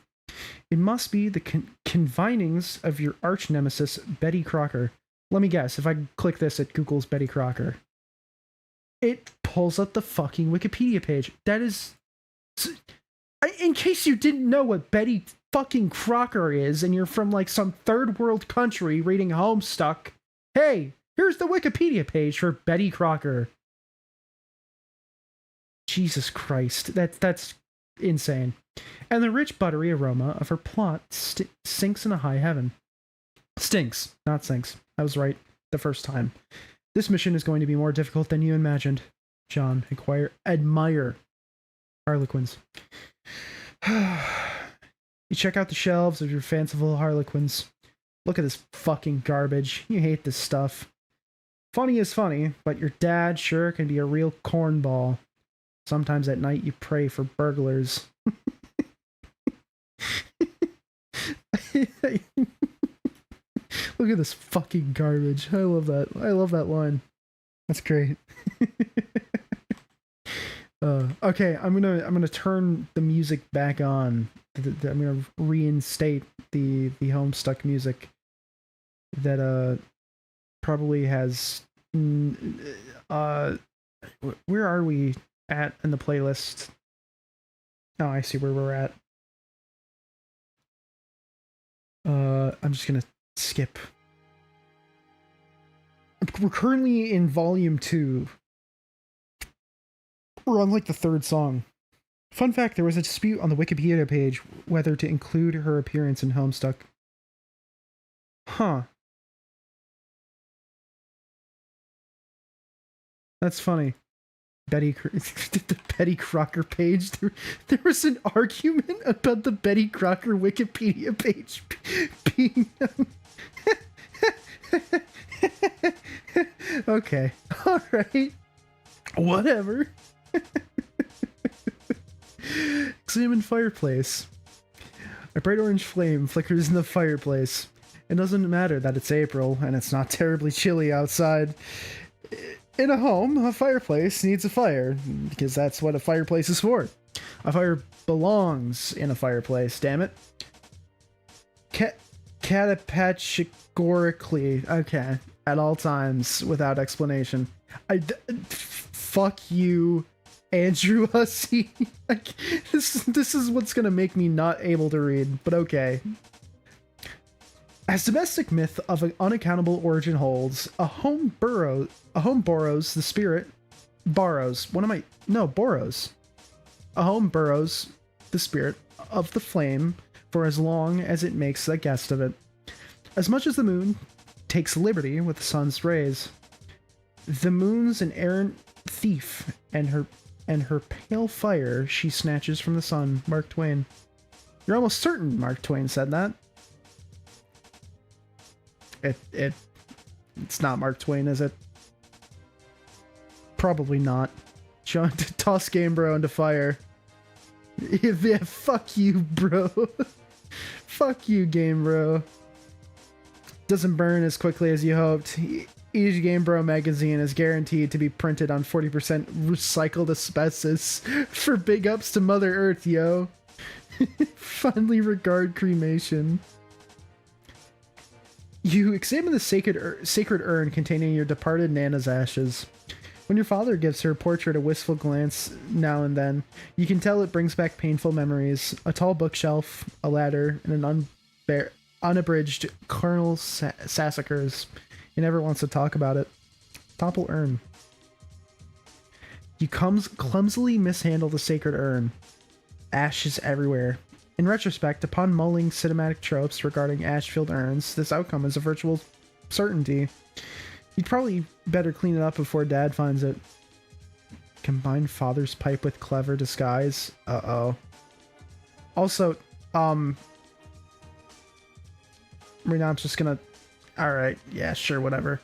It must be the convinings of your arch nemesis, Betty Crocker. Let me guess, if I click this, it Googles Betty Crocker. It pulls up the fucking Wikipedia page. That is... In case you didn't know what Betty fucking Crocker is, and you're from like some third world country reading Homestuck, hey, here's the Wikipedia page for Betty Crocker. Jesus Christ, that's insane. And the rich buttery aroma of her plot sinks in a high heaven. Stinks, not sinks. I was right the first time. This mission is going to be more difficult than you imagined. John, admire Harlequins. You check out the shelves of your fanciful Harlequins. Look at this fucking garbage. You hate this stuff. Funny is funny, but your dad sure can be a real cornball. Sometimes at night you pray for burglars. Look at this fucking garbage. I love that. I love that line. That's great. Okay, I'm gonna turn the music back on. I'm gonna reinstate the Homestuck music that probably has where are we at in the playlist? Oh, I see where we're at. I'm just gonna skip. We're currently in volume 2. We're on like the 3rd song. Fun fact, there was a dispute on the Wikipedia page whether to include her appearance in Homestuck. Huh. That's funny. The Betty Crocker page. There was an argument about the Betty Crocker Wikipedia page being... Okay. Alright. Whatever. Examine fireplace. A bright orange flame flickers in the fireplace. It doesn't matter that it's April and it's not terribly chilly outside. In a home, a fireplace needs a fire, because that's what a fireplace is for. A fire belongs in a fireplace, damn it. Categorically, okay, at all times, without explanation. Fuck you, Andrew Hussey. Like, this is what's gonna make me not able to read, but okay. As domestic myth of an unaccountable origin holds, a home borrows the spirit. Borrows. Borrows. A home borrows the spirit of the flame for as long as it makes a guest of it. As much as the moon takes liberty with the sun's rays. The moon's an errant thief, and her pale fire she snatches from the sun. Mark Twain. You're almost certain Mark Twain said that. It's not Mark Twain, is it? Probably not. John, toss Game Bro into fire. Yeah, fuck you, bro. Fuck you, Game Bro. Doesn't burn as quickly as you hoped. Each Game Bro magazine is guaranteed to be printed on 40% recycled asbestos. For big ups to Mother Earth, yo. Fondly regard cremation. You examine the sacred urn containing your departed Nana's ashes. When your father gives her portrait a wistful glance now and then, you can tell it brings back painful memories. A tall bookshelf, a ladder, and an unabridged Colonel Sassacres. He never wants to talk about it. Topple urn. You clumsily mishandle the sacred urn. Ashes everywhere. In retrospect, upon mulling cinematic tropes regarding ash-filled urns, this outcome is a virtual certainty. You'd probably better clean it up before Dad finds it. Combine father's pipe with clever disguise. Uh-oh. Also, right now I'm just gonna... Alright, yeah, sure, whatever.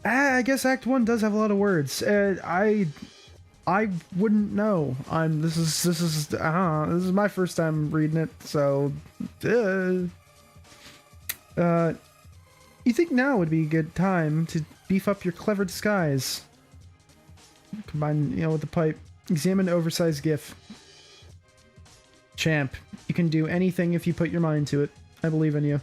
I guess Act 1 does have a lot of words. I wouldn't know. This is my first time reading it, so you think now would be a good time to beef up your clever disguise. Combine, with the pipe. Examine oversized gif. Champ, you can do anything if you put your mind to it. I believe in you.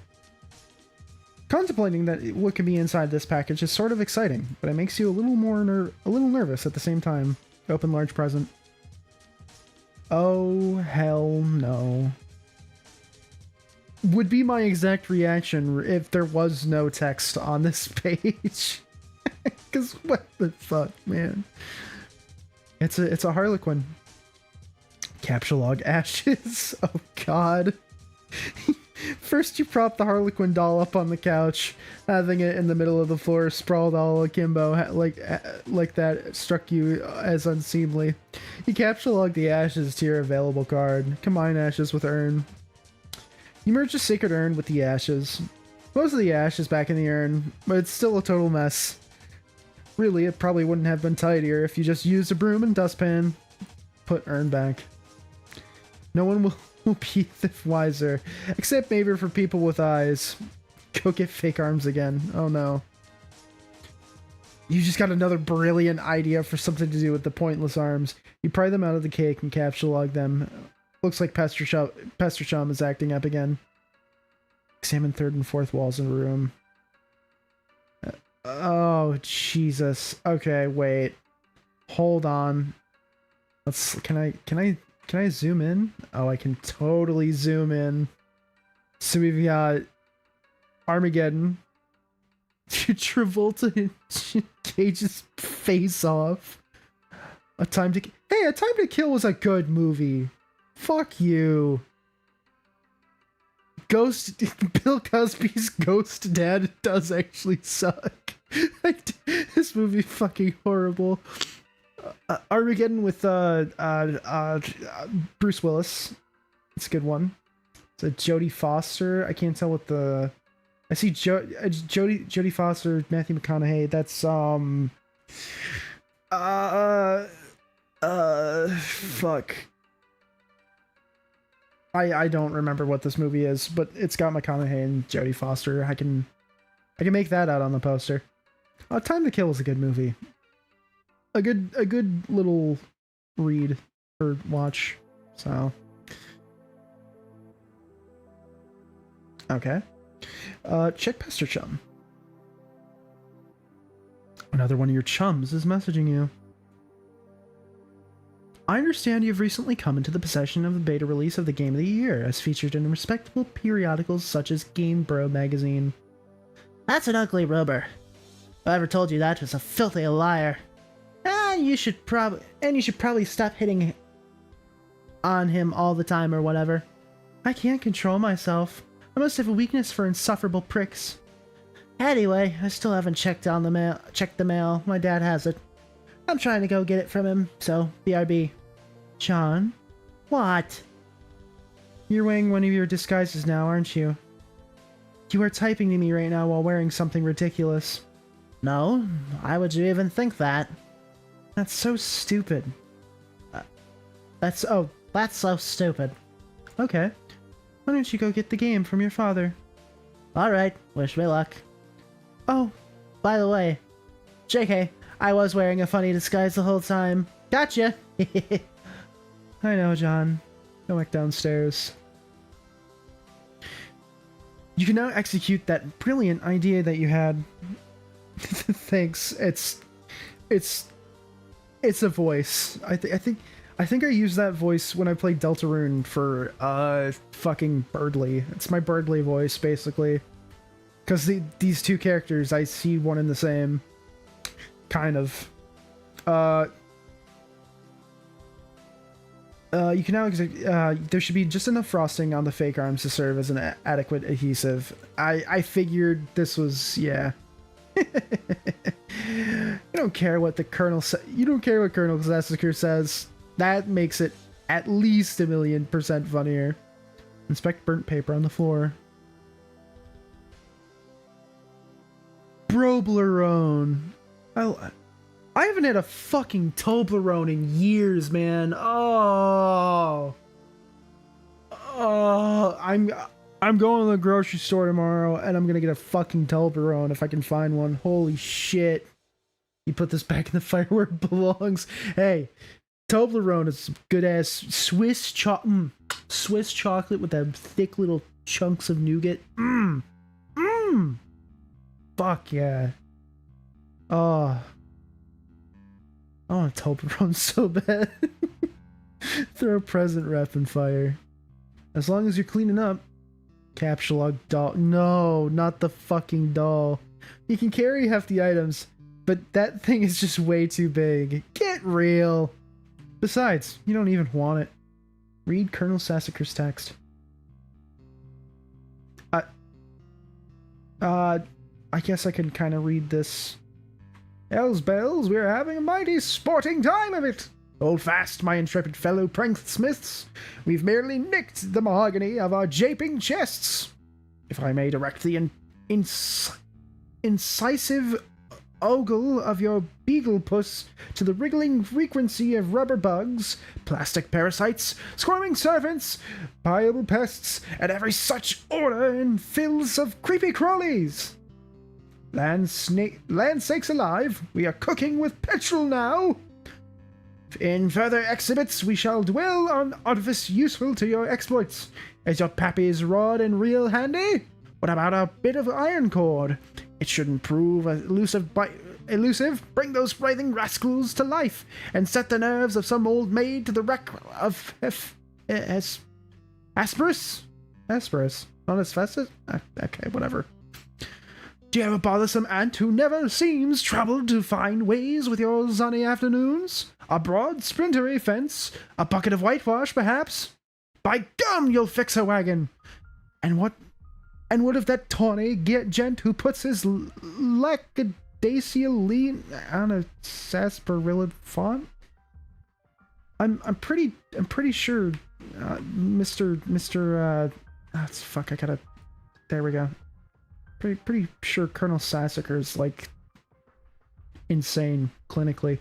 Contemplating that what could be inside this package is sort of exciting, but it makes you a little nervous at the same time. Open large present. Oh, hell no. Would be my exact reaction if there was no text on this page. Because what the fuck, man? It's a Harlequin. Capture log ashes. Oh god. First you prop the Harlequin doll up on the couch, having it in the middle of the floor, sprawled all akimbo, like that struck you as unseemly. You capture log the ashes to your available card. Combine ashes with urn. You merge a sacred urn with the ashes. Most of the ash is back in the urn, but it's still a total mess. Really, it probably wouldn't have been tidier if you just used a broom and dustpan. Put urn back. No one will be the wiser, except maybe for people with eyes. Go get fake arms again. Oh no. You just got another brilliant idea for something to do with the pointless arms. You pry them out of the cake and capture log them. Looks like Pester Chum is acting up again. Examine third and fourth walls in the room. Oh, Jesus. Okay, wait. Hold on. Can I zoom in? Oh, I can totally zoom in. So we've got Armageddon. Travolta and Cage's face off. A Time to Kill was a good movie. Fuck you. Bill Cosby's Ghost Dad does actually suck. This movie fucking horrible. Armageddon with Bruce Willis. It's a good one. It's a Jodie Foster. I can't tell what the... I see Jodie Foster, Matthew McConaughey. That's fuck. I don't remember what this movie is, but it's got McConaughey and Jodie Foster. I can make that out on the poster. Time to Kill is a good movie. A good little read or watch. So okay. Check Pester Chum. Another one of your chums is messaging you. I understand you've recently come into the possession of the beta release of the Game of the Year, as featured in respectable periodicals such as Game Bro magazine. That's an ugly rubber. Whoever told you that was a filthy liar. You should probably stop hitting on him all the time or whatever. I can't control myself. I must have a weakness for insufferable pricks. Anyway, I still haven't checked the mail. My dad has it. I'm trying to go get it from him, so BRB. John? What? You're wearing one of your disguises now, aren't you? You are typing to me right now while wearing something ridiculous. No, why would you even think that? That's so stupid. That's so stupid. Okay. Why don't you go get the game from your father? Alright, wish me luck. Oh, by the way, JK, I was wearing a funny disguise the whole time. Gotcha! I know, John. Go back downstairs. You can now execute that brilliant idea that you had. Thanks. It's a voice. I think I used that voice when I played Deltarune for fucking Birdly. It's my Birdly voice basically. Because these two characters, I see one and the same. Kind of. You can now there should be just enough frosting on the fake arms to serve as an adequate adhesive. I figured this was, yeah. You don't care what the Colonel you don't care what Colonel Sassacre says. That makes it at least 1,000,000% funnier. Inspect burnt paper on the floor. Broblerone. I haven't had a fucking Toblerone in years, man. Oh, I'm going to the grocery store tomorrow, and I'm gonna get a fucking Toblerone if I can find one. Holy shit! You put this back in the fire where it belongs. Hey, Toblerone is good ass Swiss chocolate with them thick little chunks of nougat. Fuck yeah. Oh, I want a Toblerone so bad. Throw a present wrap in fire. As long as you're cleaning up. Capsule log doll. No, not the fucking doll. You can carry hefty items, but that thing is just way too big. Get real. Besides, you don't even want it. Read Colonel Sassacre's text. I guess I can kind of read this. Hells bells, we're having a mighty sporting time of it. Hold fast, my intrepid fellow pranksmiths. We've merely nicked the mahogany of our japing chests. If I may direct the incisive ogle of your beagle puss to the wriggling frequency of rubber bugs, plastic parasites, squirming servants, pliable pests, and every such order in fills of creepy crawlies. Land sakes alive, we are cooking with petrol now. In further exhibits, we shall dwell on artifice useful to your exploits. Is your pappy's rod and reel handy? What about a bit of iron cord? It shouldn't prove elusive. Bring those writhing rascals to life, and set the nerves of some old maid to the wreck of Asperus? Asperus? Not as fast as... Okay, whatever. Do you have a bothersome aunt who never seems troubled to find ways with your sunny afternoons? A broad, splintery fence? A bucket of whitewash, perhaps? By gum, you'll fix her wagon! And what of that tawny gent who puts his lackadaisical lean on a sarsaparilla font? I'm pretty sure, fuck, I gotta... There we go. Pretty sure Colonel Sassacre's, like, insane, clinically.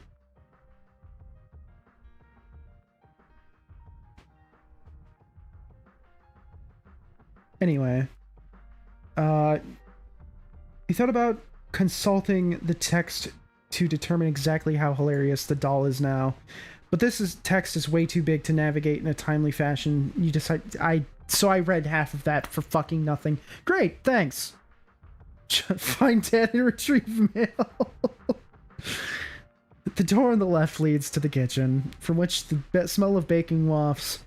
Anyway, he thought about consulting the text to determine exactly how hilarious the doll is now, but text is way too big to navigate in a timely fashion. So I read half of that for fucking nothing. Great, thanks. Find dad and retrieve mail. The door on the left leads to the kitchen, from which the smell of baking wafts.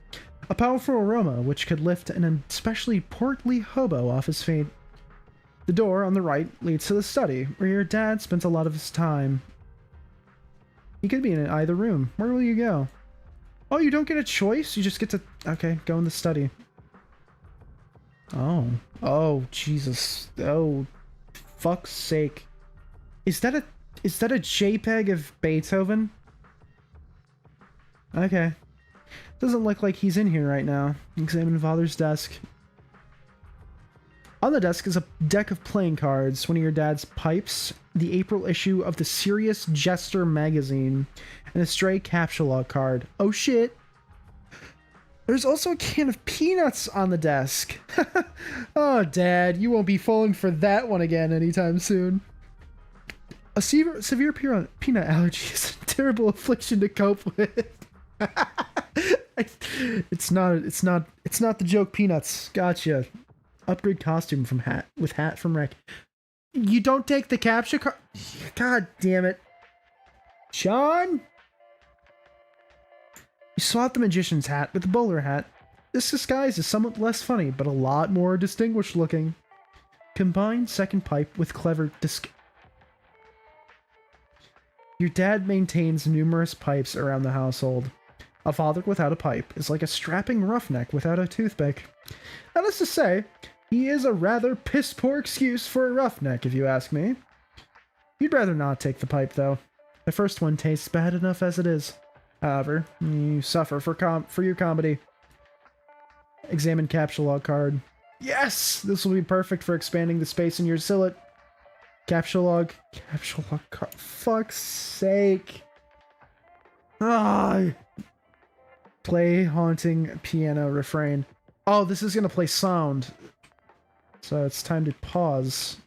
A powerful aroma which could lift an especially portly hobo off his feet. The door on the right leads to the study, where your dad spends a lot of his time. He could be in either room. Where will you go? Oh, you don't get a choice? You just get to... Okay, go in the study. Oh. Oh, Jesus. Oh, fuck's sake. Is that a JPEG of Beethoven? Okay. Doesn't look like he's in here right now. Examine father's desk. On the desk is a deck of playing cards, one of your dad's pipes, the April issue of the Serious Jester magazine, and a stray capsule log card. Oh shit! There's also a can of peanuts on the desk. Oh, Dad, you won't be falling for that one again anytime soon. A severe peanut allergy is a terrible affliction to cope with. It's not the joke peanuts. Gotcha. Upgrade costume from hat from Rec. You don't take the capture card. God damn it, Sean. You swap the magician's hat with the bowler hat. This disguise is somewhat less funny, but a lot more distinguished looking. Combine second pipe with clever Your dad maintains numerous pipes around the household. A father without a pipe is like a strapping roughneck without a toothpick. That is to say, he is a rather piss-poor excuse for a roughneck, if you ask me. You'd rather not take the pipe, though. The first one tastes bad enough as it is. However, you suffer for your comedy. Examine capsule log card. Yes! This will be perfect for expanding the space in your sillet. Capsule log card. Fuck's sake. Ah! Play haunting piano refrain. Oh, this is gonna play sound. So it's time to pause.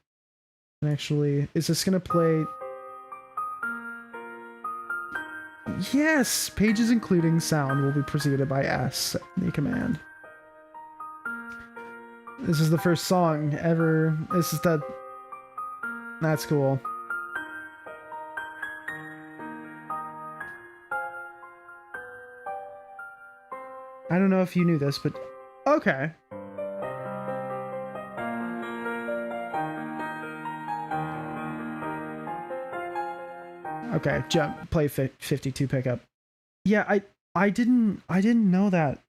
And actually, is this gonna play... Yes! Pages including sound will be preceded by S, the command. This is the first song ever. This is the... That's cool. I don't know if you knew this, but... Okay. Okay, jump, play 52 pickup. Yeah, I didn't know that.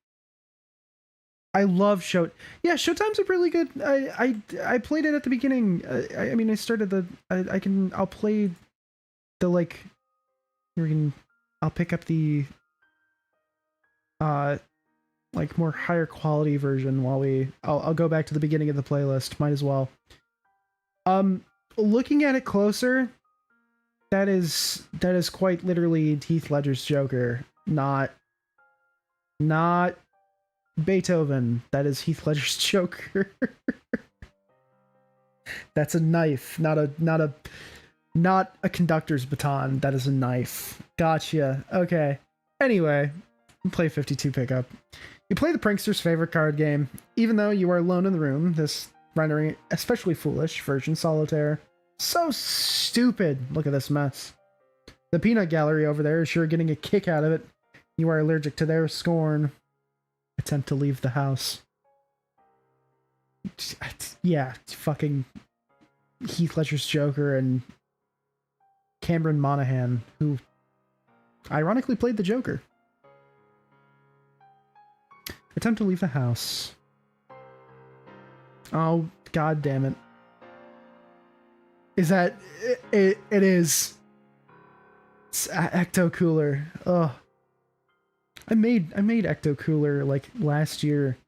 I love Show. Yeah, Showtime's a really good. I played it at the beginning. I mean, I started the. I'll play the like. I'll pick up the. Like more higher quality version while we. I'll go back to the beginning of the playlist. Might as well. Looking at it closer. That is quite literally Heath Ledger's Joker, not Beethoven. That is Heath Ledger's Joker. That's a knife, not a conductor's baton. That is a knife. Gotcha. Okay. Anyway, play 52 pickup. You play the prankster's favorite card game, even though you are alone in the room. This rendering especially foolish version solitaire. So stupid. Look at this mess. The peanut gallery over there is sure getting a kick out of it. You are allergic to their scorn. Attempt to leave the house. Yeah, fucking Heath Ledger's Joker and Cameron Monaghan, who ironically played the Joker. Attempt to leave the house. Oh, god damn it. Is that... It is. It's Ecto Cooler. Ugh. I made Ecto Cooler like last year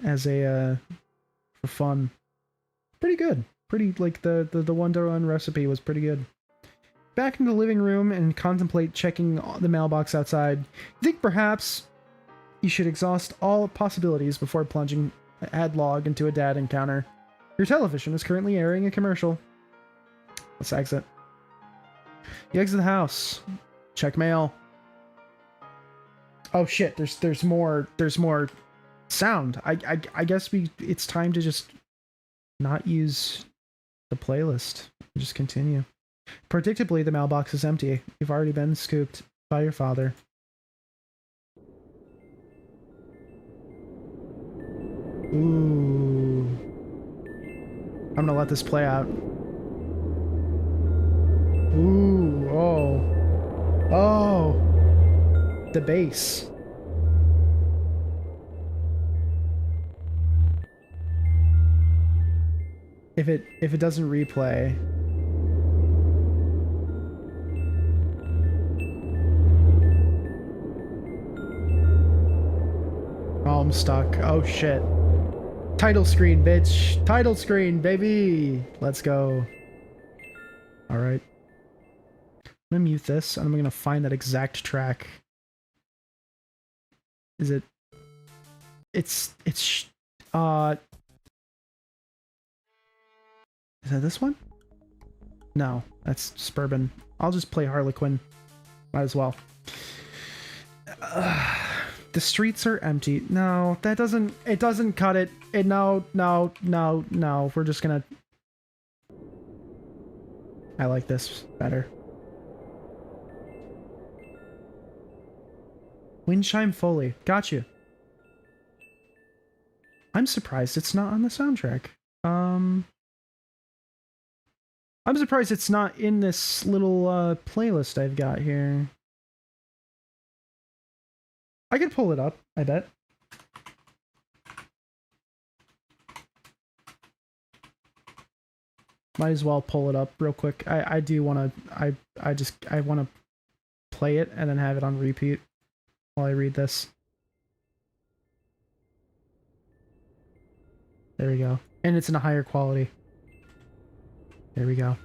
as a for fun. Pretty good. Pretty like the one-to-one recipe was pretty good. Back in the living room and contemplate checking the mailbox outside. Think perhaps you should exhaust all possibilities before plunging headlong into a dad encounter. Your television is currently airing a commercial. Let's exit. You exit the house. Check mail. Oh shit, there's more sound. I guess it's time to just not use the playlist. Just continue. Predictably, the mailbox is empty. You've already been scooped by your father. Ooh. I'm gonna let this play out. Ooh, oh. Oh. The bass. If it doesn't replay. Oh, I'm stuck. Oh shit. Title screen, bitch. Title screen, baby. Let's go. Alright. I'm gonna mute this, and I'm gonna find that exact track. Is it... It's... Is that this one? No, that's Suburban. I'll just play Harlequin. Might as well. The streets are empty. No, that doesn't... It doesn't cut it. No. We're just gonna... I like this better. Windchime Foley. Got you. I'm surprised it's not on the soundtrack. I'm surprised it's not in this little playlist I've got here. I could pull it up, I bet. Might as well pull it up real quick. I do want to, I want to play it and then have it on repeat while I read this. There we go. And it's in a higher quality. There we go.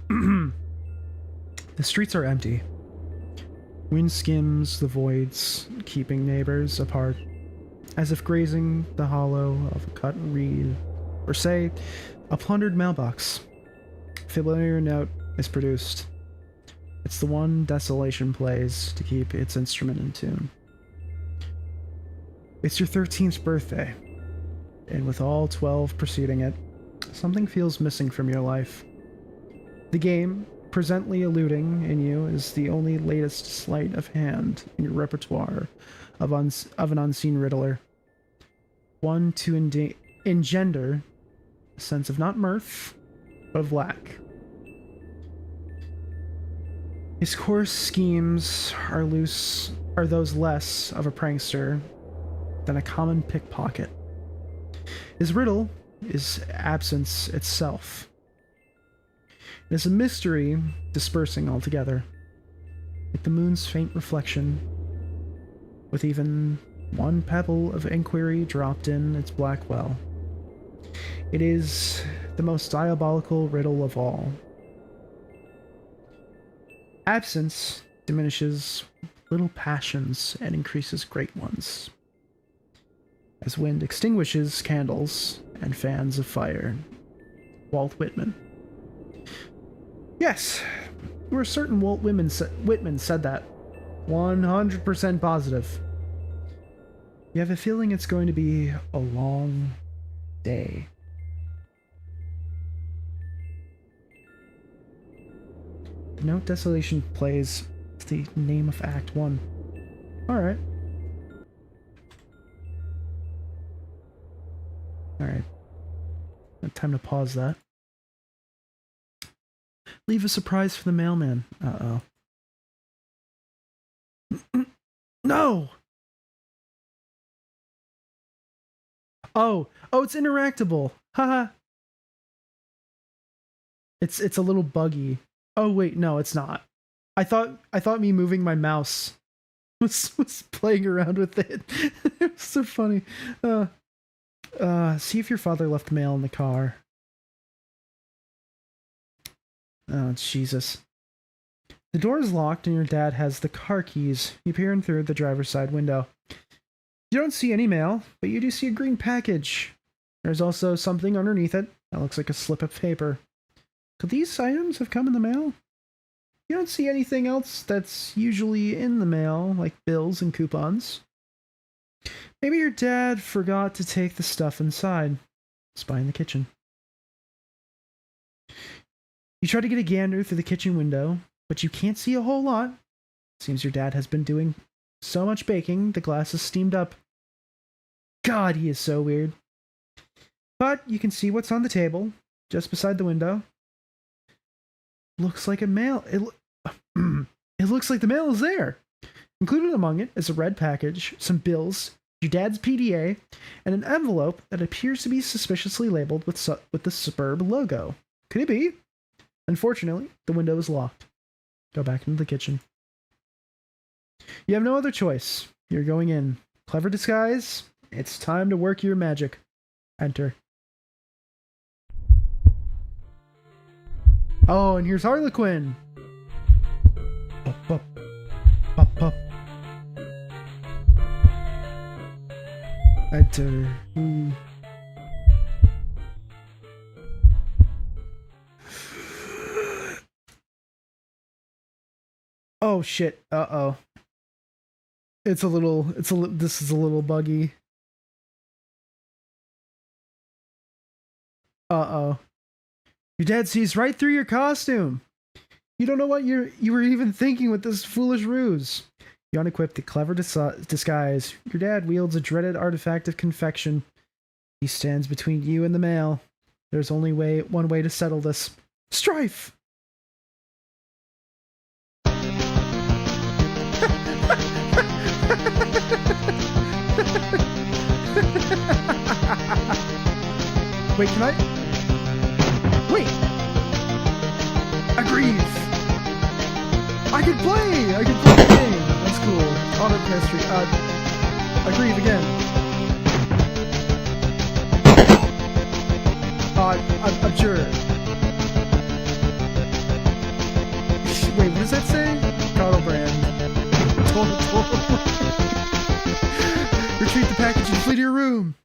The streets are empty. Wind skims the voids, keeping neighbors apart, as if grazing the hollow of a cut reed, or say, a plundered mailbox. A familiar note is produced. It's the one desolation plays to keep its instrument in tune. It's your 13th birthday, and with all 12 preceding it, something feels missing from your life. The game, presently eluding in you, is the only latest sleight of hand in your repertoire of an unseen riddler. One to engender a sense of not mirth, but of lack. His coarse schemes are those less of a prankster than a common pickpocket. His riddle is absence itself. It is a mystery dispersing altogether, like the moon's faint reflection, with even one pebble of inquiry dropped in its black well. It is the most diabolical riddle of all. Absence diminishes little passions and increases great ones, as wind extinguishes candles and fans of fire. Walt Whitman. Yes, you are certain Walt Whitman said that. 100% positive. You have a feeling it's going to be a long day. The note Desolation plays is the name of Act 1. Alright. Alright. Time to pause that. Leave a surprise for the mailman. Uh-oh. No! Oh, it's interactable. Haha. It's a little buggy. Oh wait, no, it's not. I thought me moving my mouse was playing around with it. It was so funny. See if your father left mail in the car. Oh, Jesus. The door is locked and your dad has the car keys. You peer in through the driver's side window. You don't see any mail, but you do see a green package. There's also something underneath it that looks like a slip of paper. Could these items have come in the mail? You don't see anything else that's usually in the mail, like bills and coupons. Maybe your dad forgot to take the stuff inside. Spy in the kitchen. You try to get a gander through the kitchen window, but you can't see a whole lot. Seems your dad has been doing so much baking, the glass is steamed up. God, he is so weird. But you can see what's on the table, just beside the window. Looks like a mail. It looks like the mail is there. Included among it is a red package, some bills, your dad's PDA, and an envelope that appears to be suspiciously labeled with the Suburb logo. Could it be? Unfortunately, the window is locked. Go back into the kitchen. You have no other choice. You're going in. Clever disguise. It's time to work your magic. Enter. Oh, and here's Harlequin. Pop, pop. Pop, pop. Enter. Oh shit. Uh-oh. This is a little buggy. Uh-oh. Your dad sees right through your costume. You don't know what you were even thinking with this foolish ruse. You unequip the clever disguise. Your dad wields a dreaded artifact of confection. He stands between you and the mail. There's only one way to settle this. Strife! Wait, can I? Wait! Agrees! I can play! I can play the game! That's cool. Auto history. Agrees again. I'm sure. Wait, what does that say? Carl Brand. Total. Retrieve the package and flee to your room.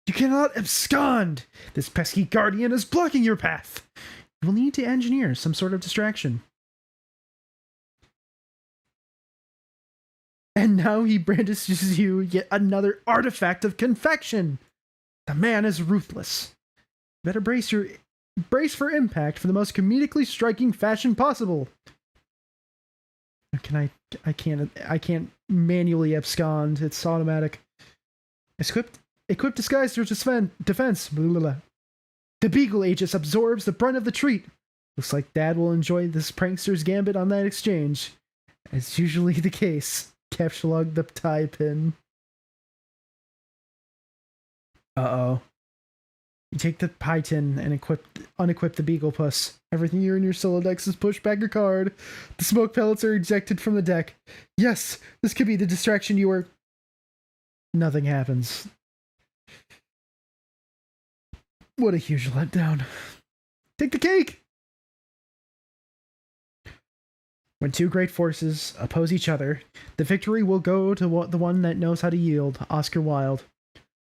You cannot abscond. This pesky guardian is blocking your path. You will need to engineer some sort of distraction. And now he brandishes you yet another artifact of confection. The man is ruthless. You better brace for impact for the most comedically striking fashion possible. I can't manually abscond. It's automatic. Equip disguise for defense. Blah, blah, blah. The Beagle Aegis absorbs the brunt of the treat. Looks like Dad will enjoy this prankster's gambit on that exchange. As usually the case. Capsulog the tie pin. Uh-oh. You take the pie tin and unequip the Beagle Puss. Everything you're in your Silodex is pushed back your card. The smoke pellets are ejected from the deck. Yes, this could be the distraction you were... Nothing happens. What a huge letdown. Take the cake! When two great forces oppose each other, the victory will go to the one that knows how to yield. Oscar Wilde.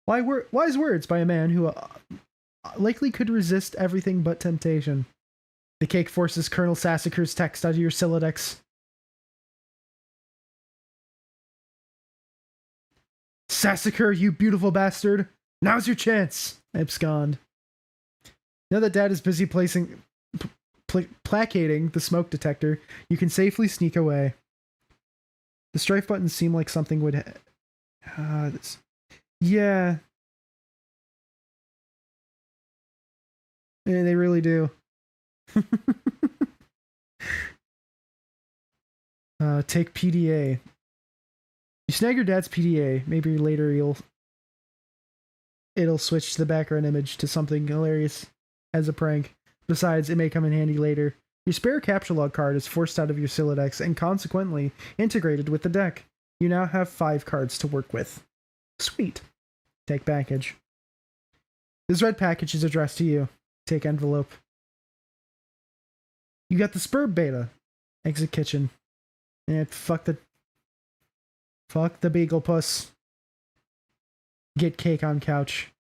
Wise words by a man who likely could resist everything but temptation. The cake forces Colonel Sassacre's text out of your Silodex. Sassacre, you beautiful bastard! Now's your chance! Abscond. Now that Dad is busy placating the smoke detector, you can safely sneak away. The strafe buttons seem like something would... yeah. Yeah, they really do. Take PDA. You snag your dad's PDA. Maybe later it'll switch the background image to something hilarious as a prank. Besides, it may come in handy later. Your spare capture log card is forced out of your Silodex and consequently integrated with the deck. You now have 5 cards to work with. Sweet. Take package. This red package is addressed to you. Take envelope. You got the Spurb beta. Exit kitchen. And fuck the Beagle Puss. Get cake on couch.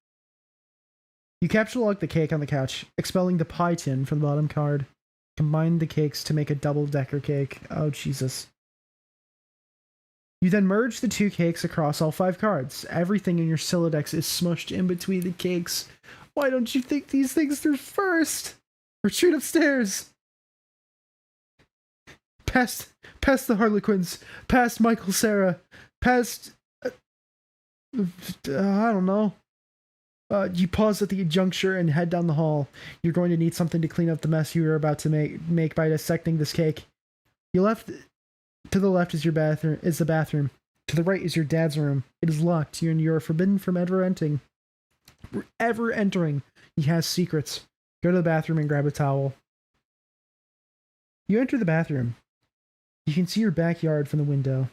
You capture log the cake on the couch, expelling the pie tin from the bottom card. Combine the cakes to make a double-decker cake. Oh, Jesus. You then merge the 2 cakes across all 5 cards. Everything in your Silodex is smushed in between the cakes. Why don't you think these things through first? Retreat upstairs. Past the Harlequins. Past Michael Cera. Past... I don't know. You pause at the juncture and head down the hall. You're going to need something to clean up the mess you are about to make by dissecting this cake. To the left is the bathroom. To the right is your dad's room. It is locked, and you are forbidden from ever entering. He has secrets. Go to the bathroom and grab a towel. You enter the bathroom. You can see your backyard from the window.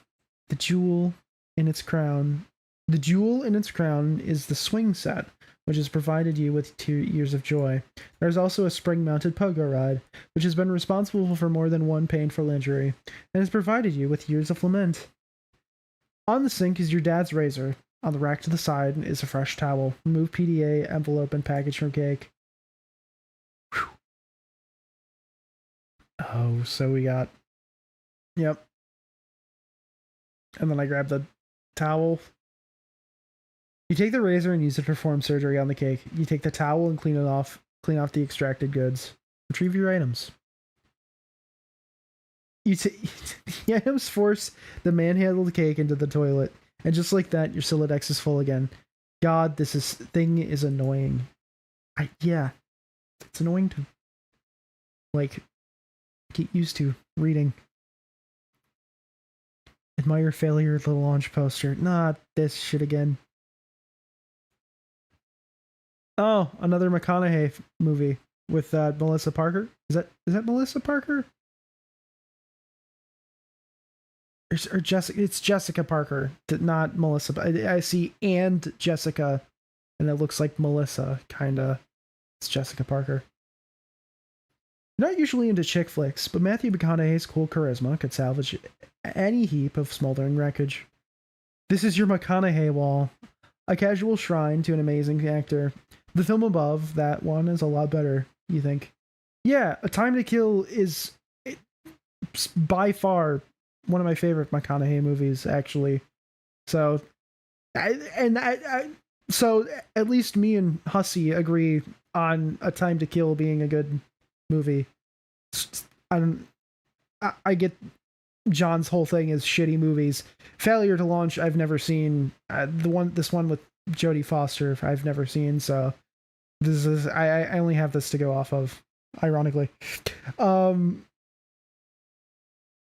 The jewel in its crown is the swing set, which has provided you with 2 years of joy. There is also a spring-mounted pogo ride, which has been responsible for more than one painful injury, and has provided you with years of lament. On the sink is your dad's razor. On the rack to the side is a fresh towel. Remove PDA, envelope, and package from cake. Whew. Oh, so we got... Yep. And then I grab the towel. You take the razor and use it to perform surgery on the cake. You take the towel and clean off the extracted goods. Retrieve your items. The items force the manhandled cake into the toilet. And just like that, your Silodex is full again. God, this thing is annoying. Yeah. It's annoying to, get used to reading. Admire failure of the launch poster. Not this shit again. Oh, another McConaughey movie. with Melissa Parker. Is that Melissa Parker? Or Jessica? It's Jessica Parker, not Melissa. I see and Jessica, and it looks like Melissa, kinda. It's Jessica Parker. Not usually into chick flicks, but Matthew McConaughey's cool charisma could salvage any heap of smoldering wreckage. This is your McConaughey wall, a casual shrine to an amazing actor. The film above that one is a lot better, you think? Yeah, A Time to Kill is by far one of my favorite McConaughey movies, actually. So, so at least me and Hussey agree on A Time to Kill being a good movie. I get John's whole thing is shitty movies. Failure to Launch, I've never seen. This one with Jodie Foster, I've never seen. So this is I only have this to go off of, ironically.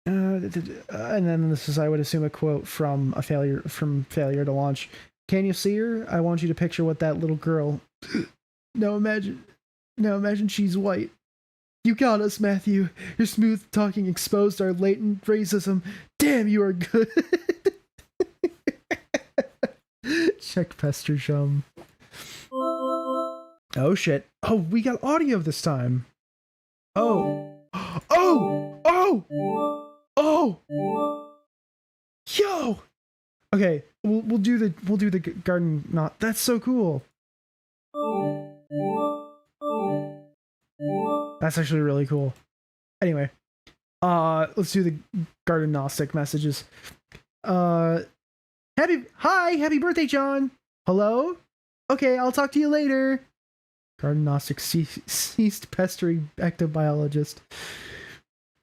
And then this is, I would assume, a quote from Failure to Launch. Can you see her? I want you to picture what that little girl. Now imagine she's white. You got us, Matthew. Your smooth talking exposed our latent racism. Damn, you are good. Check Pester Chum. Oh shit. Oh, we got audio this time. Oh. Yo. Okay, we'll do the garden knot. That's so cool. That's actually really cool. Anyway, let's do the garden gnostic messages. Happy birthday, John. Hello. Okay, I'll talk to you later. Garden gnostic ceased pestering ectobiologist.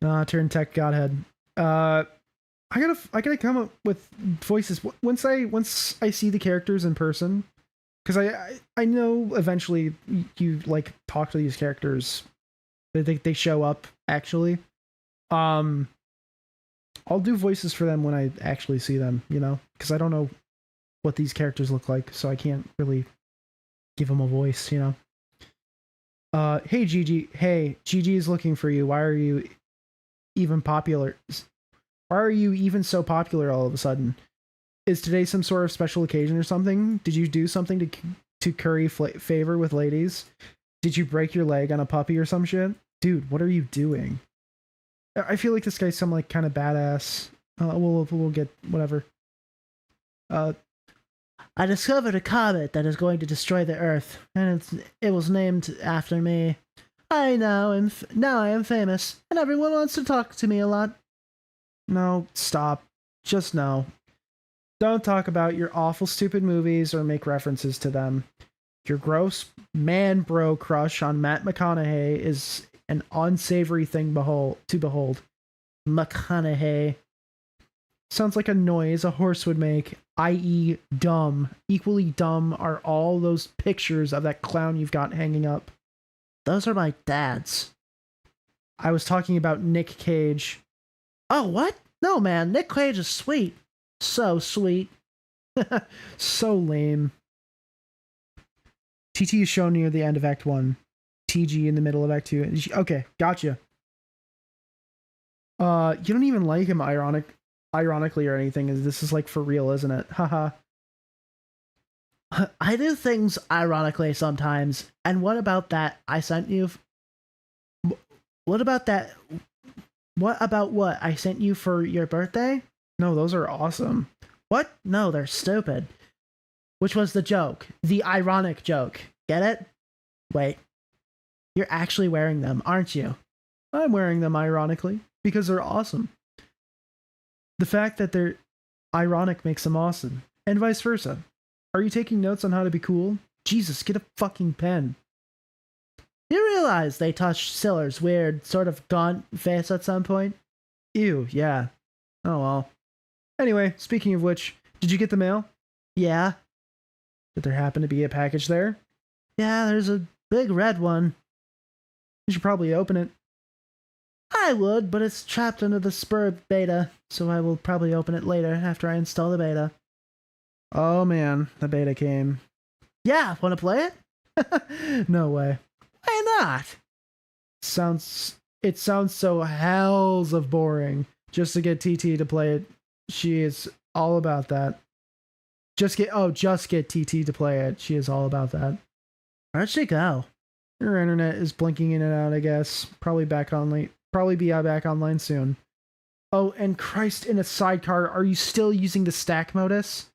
Turn tech godhead. I gotta come up with voices once I see the characters in person, because I know eventually you like talk to these characters. They show up actually. I'll do voices for them when I actually see them, you know, because I don't know what these characters look like, so I can't really give them a voice, you know. Hey Gigi, Gigi is looking for you. Why are you even popular? Why are you even so popular all of a sudden? Is today some sort of special occasion or something? Did you do something to curry favor with ladies? Did you break your leg on a puppy or some shit? Dude, what are you doing? I feel like this guy's some like kind of badass. We'll get whatever. I discovered a comet that is going to destroy the Earth, and it was named after me. Now I am famous, and everyone wants to talk to me a lot. No, stop. Just no. Don't talk about your awful stupid movies or make references to them. Your gross man bro crush on Matt McConaughey is an unsavory thing to behold. McConaughey. Sounds like a noise a horse would make, i.e. dumb. Equally dumb are all those pictures of that clown you've got hanging up. Those are my dad's. I was talking about Nick Cage. Oh, what? No, man, Nick Cage is sweet. So sweet. So lame. TT is shown near the end of Act 1. TG in the middle of Act 2. Okay, gotcha. You don't even like him ironically or anything. This is like for real, isn't it? Haha. I do things ironically sometimes. And what about that I sent you? What about that? What about what I sent you for your birthday? No, those are awesome. What? No, they're stupid. Which was the joke? The ironic joke. Get it? Wait. You're actually wearing them, aren't you? I'm wearing them ironically because they're awesome. The fact that they're ironic makes them awesome, and vice versa. Are you taking notes on how to be cool? Jesus, get a fucking pen. You realize they touched Siller's weird, sort of gaunt face at some point? Ew, yeah. Oh well. Anyway, speaking of which, did you get the mail? Yeah. Did there happen to be a package there? Yeah, there's a big red one. You should probably open it. I would, but it's trapped under the Spur beta, so I will probably open it later after I install the beta. Oh man, the beta came. Yeah, wanna play it? No way. Why not? it sounds so hells of boring just to get TT to play it. She is all about that. Just get TT to play it. She is all about that. Where'd she go? Her internet is blinking in and out, I guess. Probably back online. Probably be back online soon. Oh, and Christ, in a sidecar, are you still using the stack modus?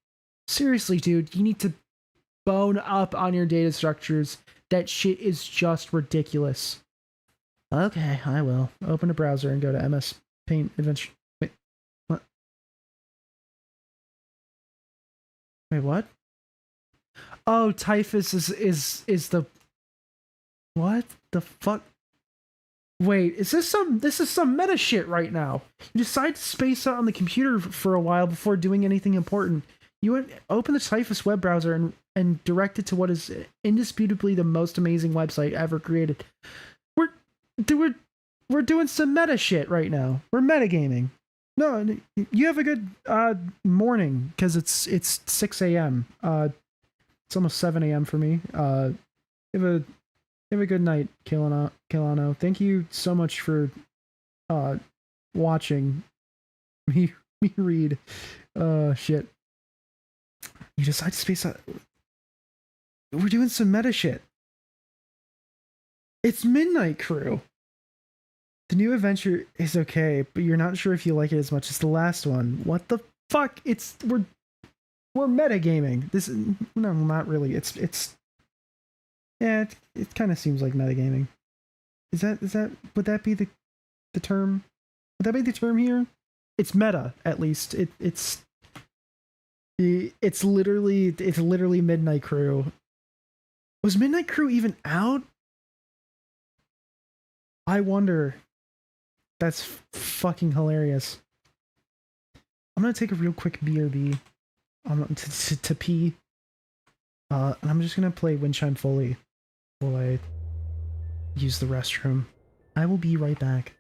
Seriously, dude, you need to bone up on your data structures. That shit is just ridiculous. Okay, I will. Open a browser and go to MS Paint Adventure. Wait, what? Wait, what? Oh, typhus is the... What the fuck? Wait, this is some meta shit right now. You decide to space out on the computer for a while before doing anything important. You would open the Typhus web browser and direct it to what is indisputably the most amazing website ever created. We're doing some meta shit right now. We're metagaming. No, you have a good morning, because it's 6 a.m. It's almost 7 a.m. for me. Have a good night, Kilano. Thank you so much for watching me read. Shit. You decide to space out. We're doing some meta shit. It's Midnight Crew. The new adventure is okay, but you're not sure if you like it as much as the last one. What the fuck? We're metagaming. This is no, not really. Yeah, it kind of seems like metagaming. Is that would that be the term? Would that be the term here? It's meta, at least. It's literally Midnight Crew. Was Midnight Crew even out? I wonder. That's fucking hilarious. I'm gonna take a real quick BRB to pee. And I'm just gonna play Windchime Foley while I use the restroom. I will be right back.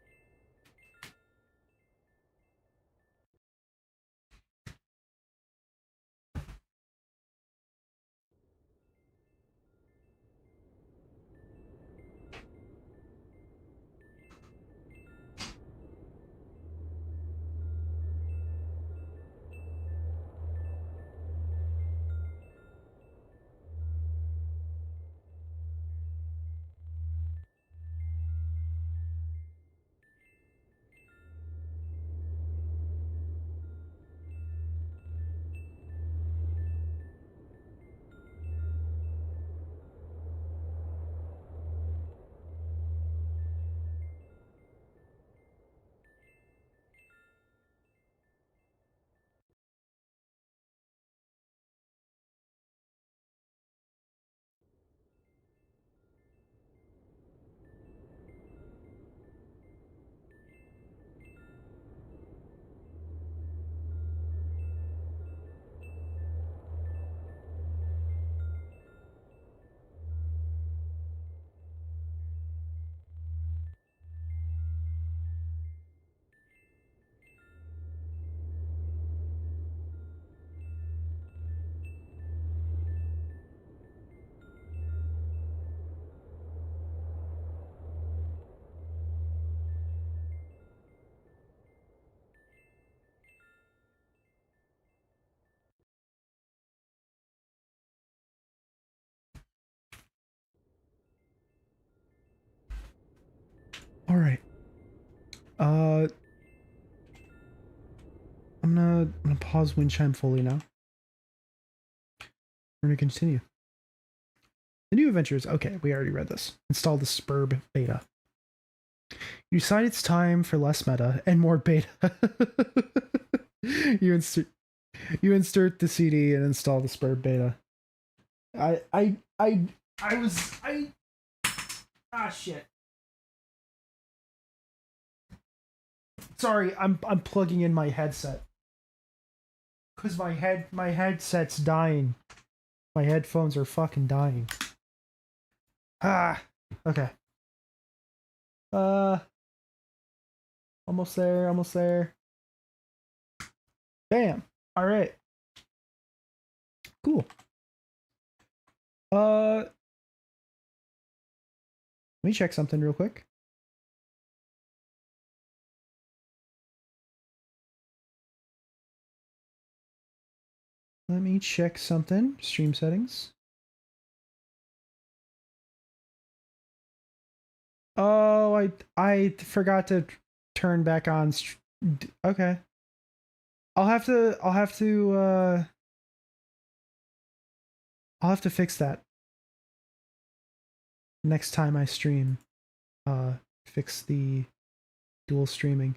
All right. I'm gonna pause Windchime Foley now. We're gonna continue. The new adventures. Okay, we already read this. Install the Spurb beta. You decide it's time for less meta and more beta. you insert the CD and install the Spurb beta. Shit. Sorry, I'm plugging in my headset. Cause my headset's dying. My headphones are fucking dying. Okay. Almost there. Bam. All right. Cool. Let me check something real quick. Let me check something. Stream settings. Oh, I forgot to turn back on. Okay. I'll have to fix that next time I stream. Fix the dual streaming.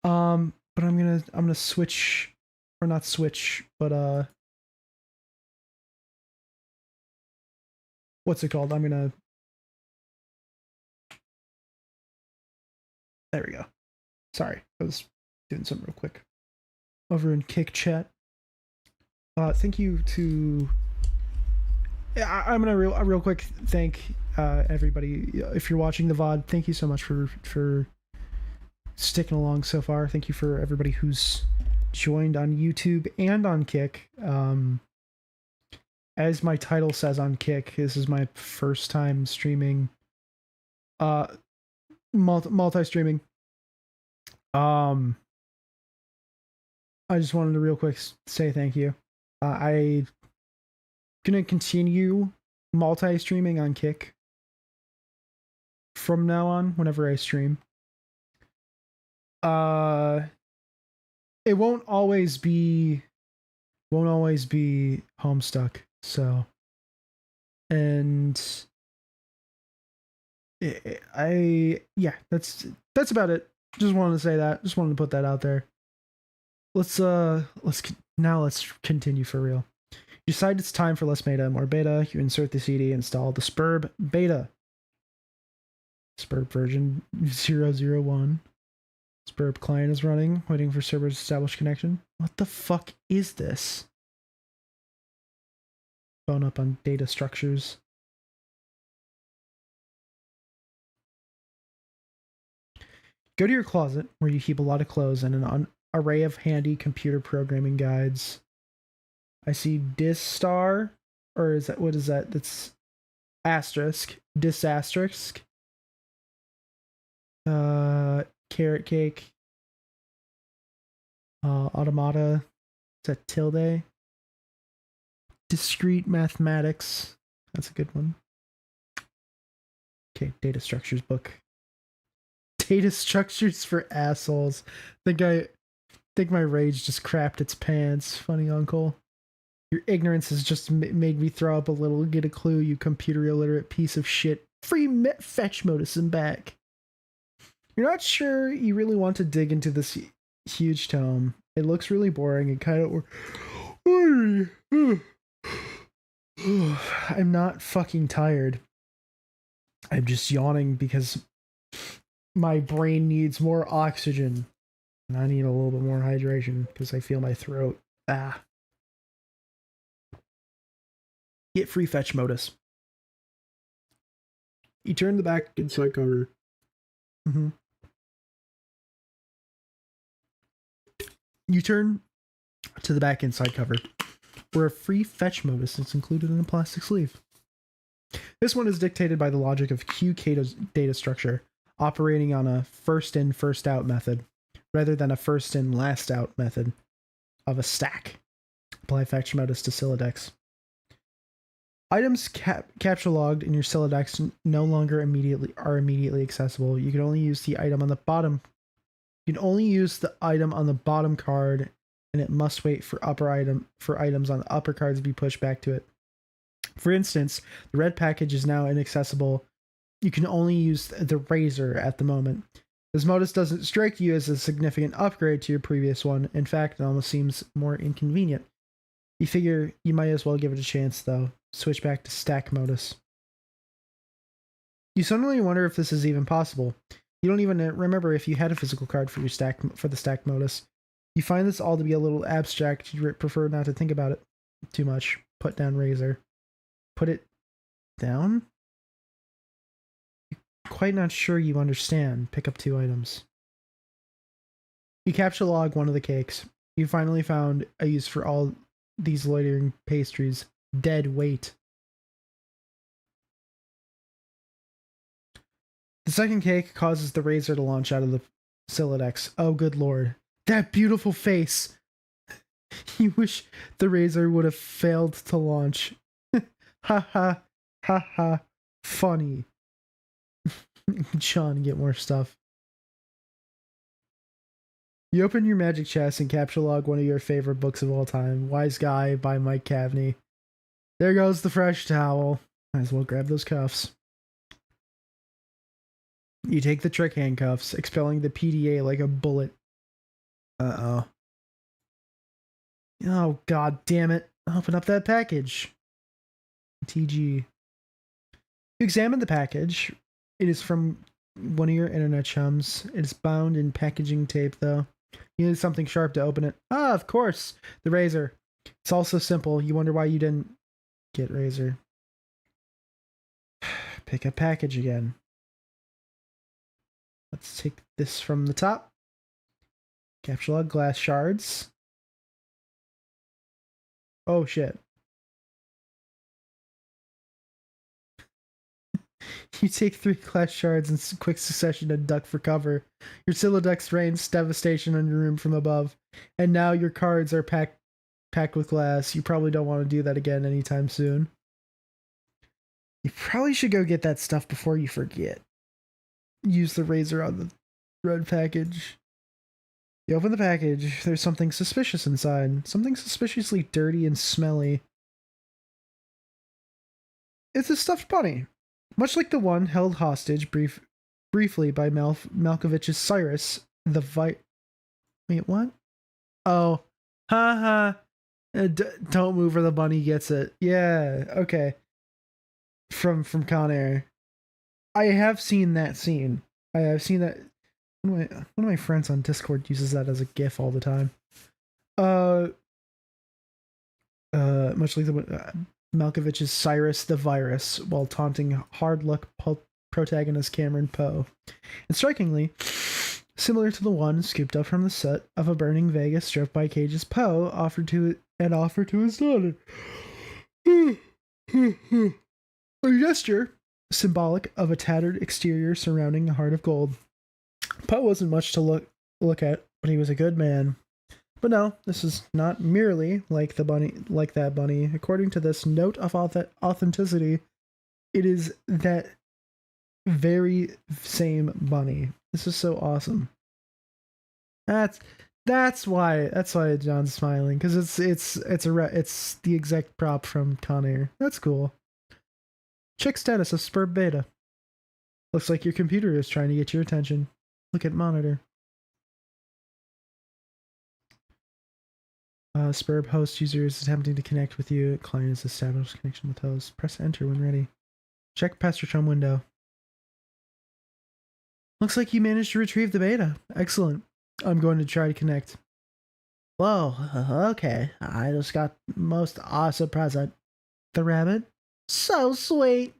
But I'm gonna switch, or not switch, but what's it called? I'm gonna. There we go. Sorry, I was doing something real quick. Over in Kick Chat. Thank you to. I'm gonna real quick thank everybody. If you're watching the VOD, thank you so much for sticking along so far. Thank you for everybody who's joined on YouTube and on Kick. As my title says on Kick, this is my first time streaming, multi-streaming. I just wanted to real quick say thank you. I gonna continue multi-streaming on Kick from now on whenever I stream. It won't always be Homestuck, so, and yeah, that's about it. Just wanted to say that. Just wanted to put that out there. Let's continue for real. You decide it's time for less beta, more beta. You insert the CD, install the Spurb beta. Spurb version 001. Spurb client is running, waiting for server's established connection. What the fuck is this? Phone up on data structures. Go to your closet, where you keep a lot of clothes and an array of handy computer programming guides. I see Disstar, or is that, what is that? That's asterisk. Disasterisk. Carrot cake. Automata. Is that tilde? Discrete mathematics. That's a good one. Okay, data structures book. Data structures for assholes. I think my rage just crapped its pants. Funny uncle. Your ignorance has just made me throw up a little. Get a clue, you computer illiterate piece of shit. Free fetch modus and back. You're not sure you really want to dig into this huge tome. It looks really boring and kind of. I'm not fucking tired. I'm just yawning because my brain needs more oxygen. And I need a little bit more hydration because I feel my throat. Get free fetch modus. You turn the back inside cover. You turn to the back inside cover, where a free fetch modus is included in a plastic sleeve. This one is dictated by the logic of QK's data structure, operating on a first in, first out method, rather than a first in, last out method of a stack. Apply fetch modus to Sylladex. Items capture logged in your Sylladex no longer are immediately accessible. You can only use the item on the bottom. You can only use the item on the bottom card, and it must wait for items on the upper card to be pushed back to it. For instance, the red package is now inaccessible. You can only use the razor at the moment. This modus doesn't strike you as a significant upgrade to your previous one. In fact, it almost seems more inconvenient. You figure you might as well give it a chance, though. Switch back to stack modus. You suddenly wonder if this is even possible. You don't even remember if you had a physical card for the stack modus. You find this all to be a little abstract. You prefer not to think about it too much. Put down razor. Put it down? Quite not sure you understand. Pick up 2 items. You capture log one of the cakes. You finally found a use for all these loitering pastries. Dead weight. The second cake causes the razor to launch out of the Sylladex. Oh, good lord. That beautiful face! You wish the razor would have failed to launch. Ha ha ha ha. Funny. John, get more stuff. You open your magic chest and capture log one of your favorite books of all time, Wise Guy by Mike Cavney. There goes the fresh towel. Might as well grab those cuffs. You take the trick handcuffs, expelling the PDA like a bullet. Uh-oh. Oh, god damn it. Open up that package. TG. You examine the package. It is from one of your internet chums. It's bound in packaging tape, though. You need something sharp to open it. Ah, of course. The razor. It's all so simple. You wonder why you didn't get razor. Pick a package again. Let's take this from the top. Capture log, glass shards. Oh shit. You take 3 glass shards in quick succession and duck for cover. Your Silodex rains devastation on your room from above. And now your cards are packed with glass. You probably don't want to do that again anytime soon. You probably should go get that stuff before you forget. Use the razor on the red package. You open the package. There's something suspicious inside. Something suspiciously dirty and smelly. It's a stuffed bunny. Much like the one held hostage briefly by Malkovich's Cyrus, Wait, what? Oh. Haha. Don't move or the bunny gets it. Yeah, okay. From Con Air. I have seen that scene. I have seen that. One of my friends on Discord uses that as a GIF all the time. Much like the Malkovich's Cyrus the Virus, while taunting hard luck protagonist Cameron Poe. And strikingly, similar to the one scooped up from the set of A Burning Vegas stripped by Cage's Poe, offered to his daughter. A gesture symbolic of a tattered exterior surrounding a heart of gold. Poe wasn't much to look at, but he was a good man. But no, this is not merely like that bunny. According to this note of authenticity, it is that very same bunny. This is so awesome. That's why John's smiling, because it's the exact prop from Con Air. That's cool. Check status of Spurb Beta. Looks like your computer is trying to get your attention. Look at monitor. Spurb host user is attempting to connect with you. Client has established connection with host. Press enter when ready. Check Pastrotron window. Looks like you managed to retrieve the beta. Excellent. I'm going to try to connect. Whoa, okay. I just got the most awesome present. The rabbit? So sweet.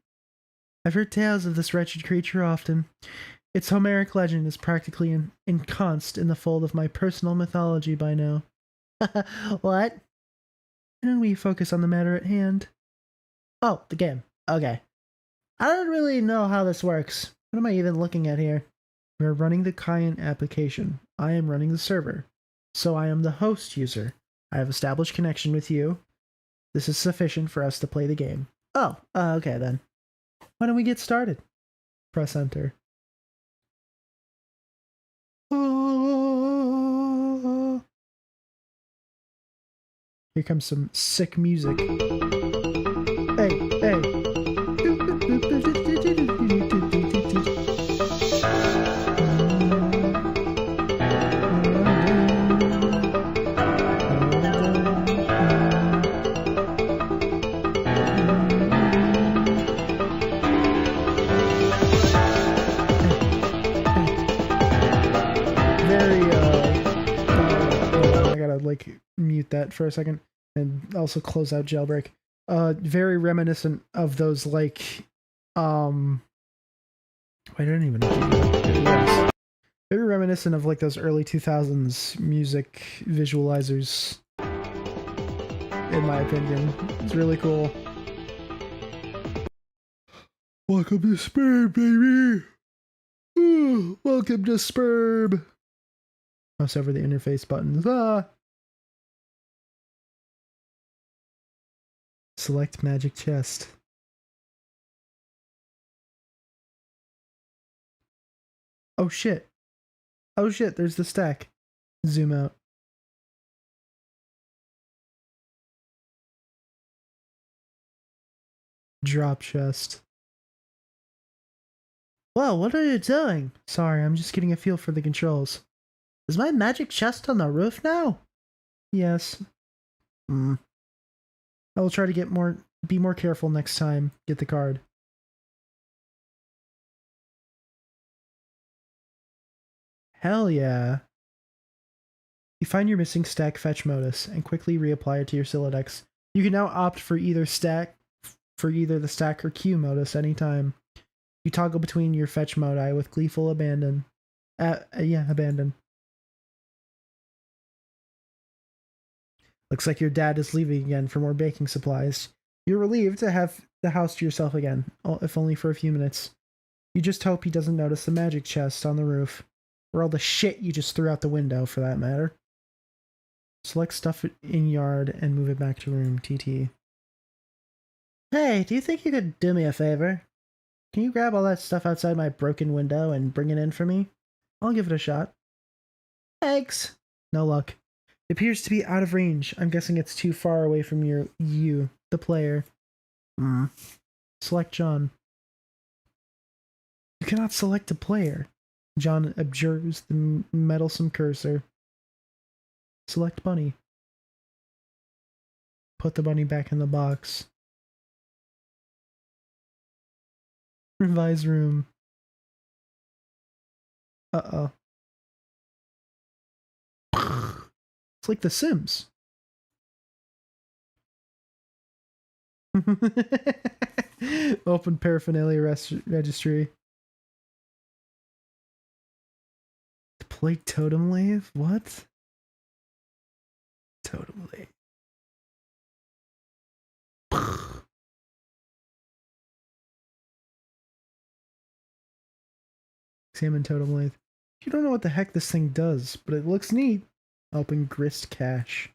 I've heard tales of this wretched creature often. Its Homeric legend is practically ensconced in the fold of my personal mythology by now. What? Why don't we focus on the matter at hand? Oh, the game. Okay. I don't really know how this works. What am I even looking at here? We're running the client application. I am running the server. So I am the host user. I have established connection with you. This is sufficient for us to play the game. Oh, okay then. Why don't we get started? Press enter. Here comes some sick music. Hey, hey. Mute that for a second and also close out jailbreak. Very reminiscent of those wait, I don't even know. Very reminiscent of like those early 2000s music visualizers, in my opinion. It's really cool. Welcome to Spurb, baby. Ooh, welcome to Spurb. Mouse over the interface buttons. Select magic chest. Oh shit. Oh shit, there's the stack. Zoom out. Drop chest. Whoa, what are you doing? Sorry, I'm just getting a feel for the controls. Is my magic chest on the roof now? Yes. Hmm. I will try to be more careful next time. Get the card. Hell yeah. You find your missing stack fetch modus and quickly reapply it to your Silodex. You can now opt for either the stack or queue modus anytime. You toggle between your fetch modi with gleeful abandon. Abandon. Looks like your dad is leaving again for more baking supplies. You're relieved to have the house to yourself again, if only for a few minutes. You just hope he doesn't notice the magic chest on the roof, or all the shit you just threw out the window, for that matter. Select stuff in yard and move it back to room, TT. Hey, do you think you could do me a favor? Can you grab all that stuff outside my broken window and bring it in for me? I'll give it a shot. Thanks. No luck. It appears to be out of range. I'm guessing it's too far away from you, the player. Select John. You cannot select a player. John observes the meddlesome cursor. Select bunny. Put the bunny back in the box. Revise room. Uh-oh. It's like The Sims. Open paraphernalia registry. Deploy totem lathe? What? Totem lathe. Examine totem lathe. You don't know what the heck this thing does, but it looks neat. Open grist cache.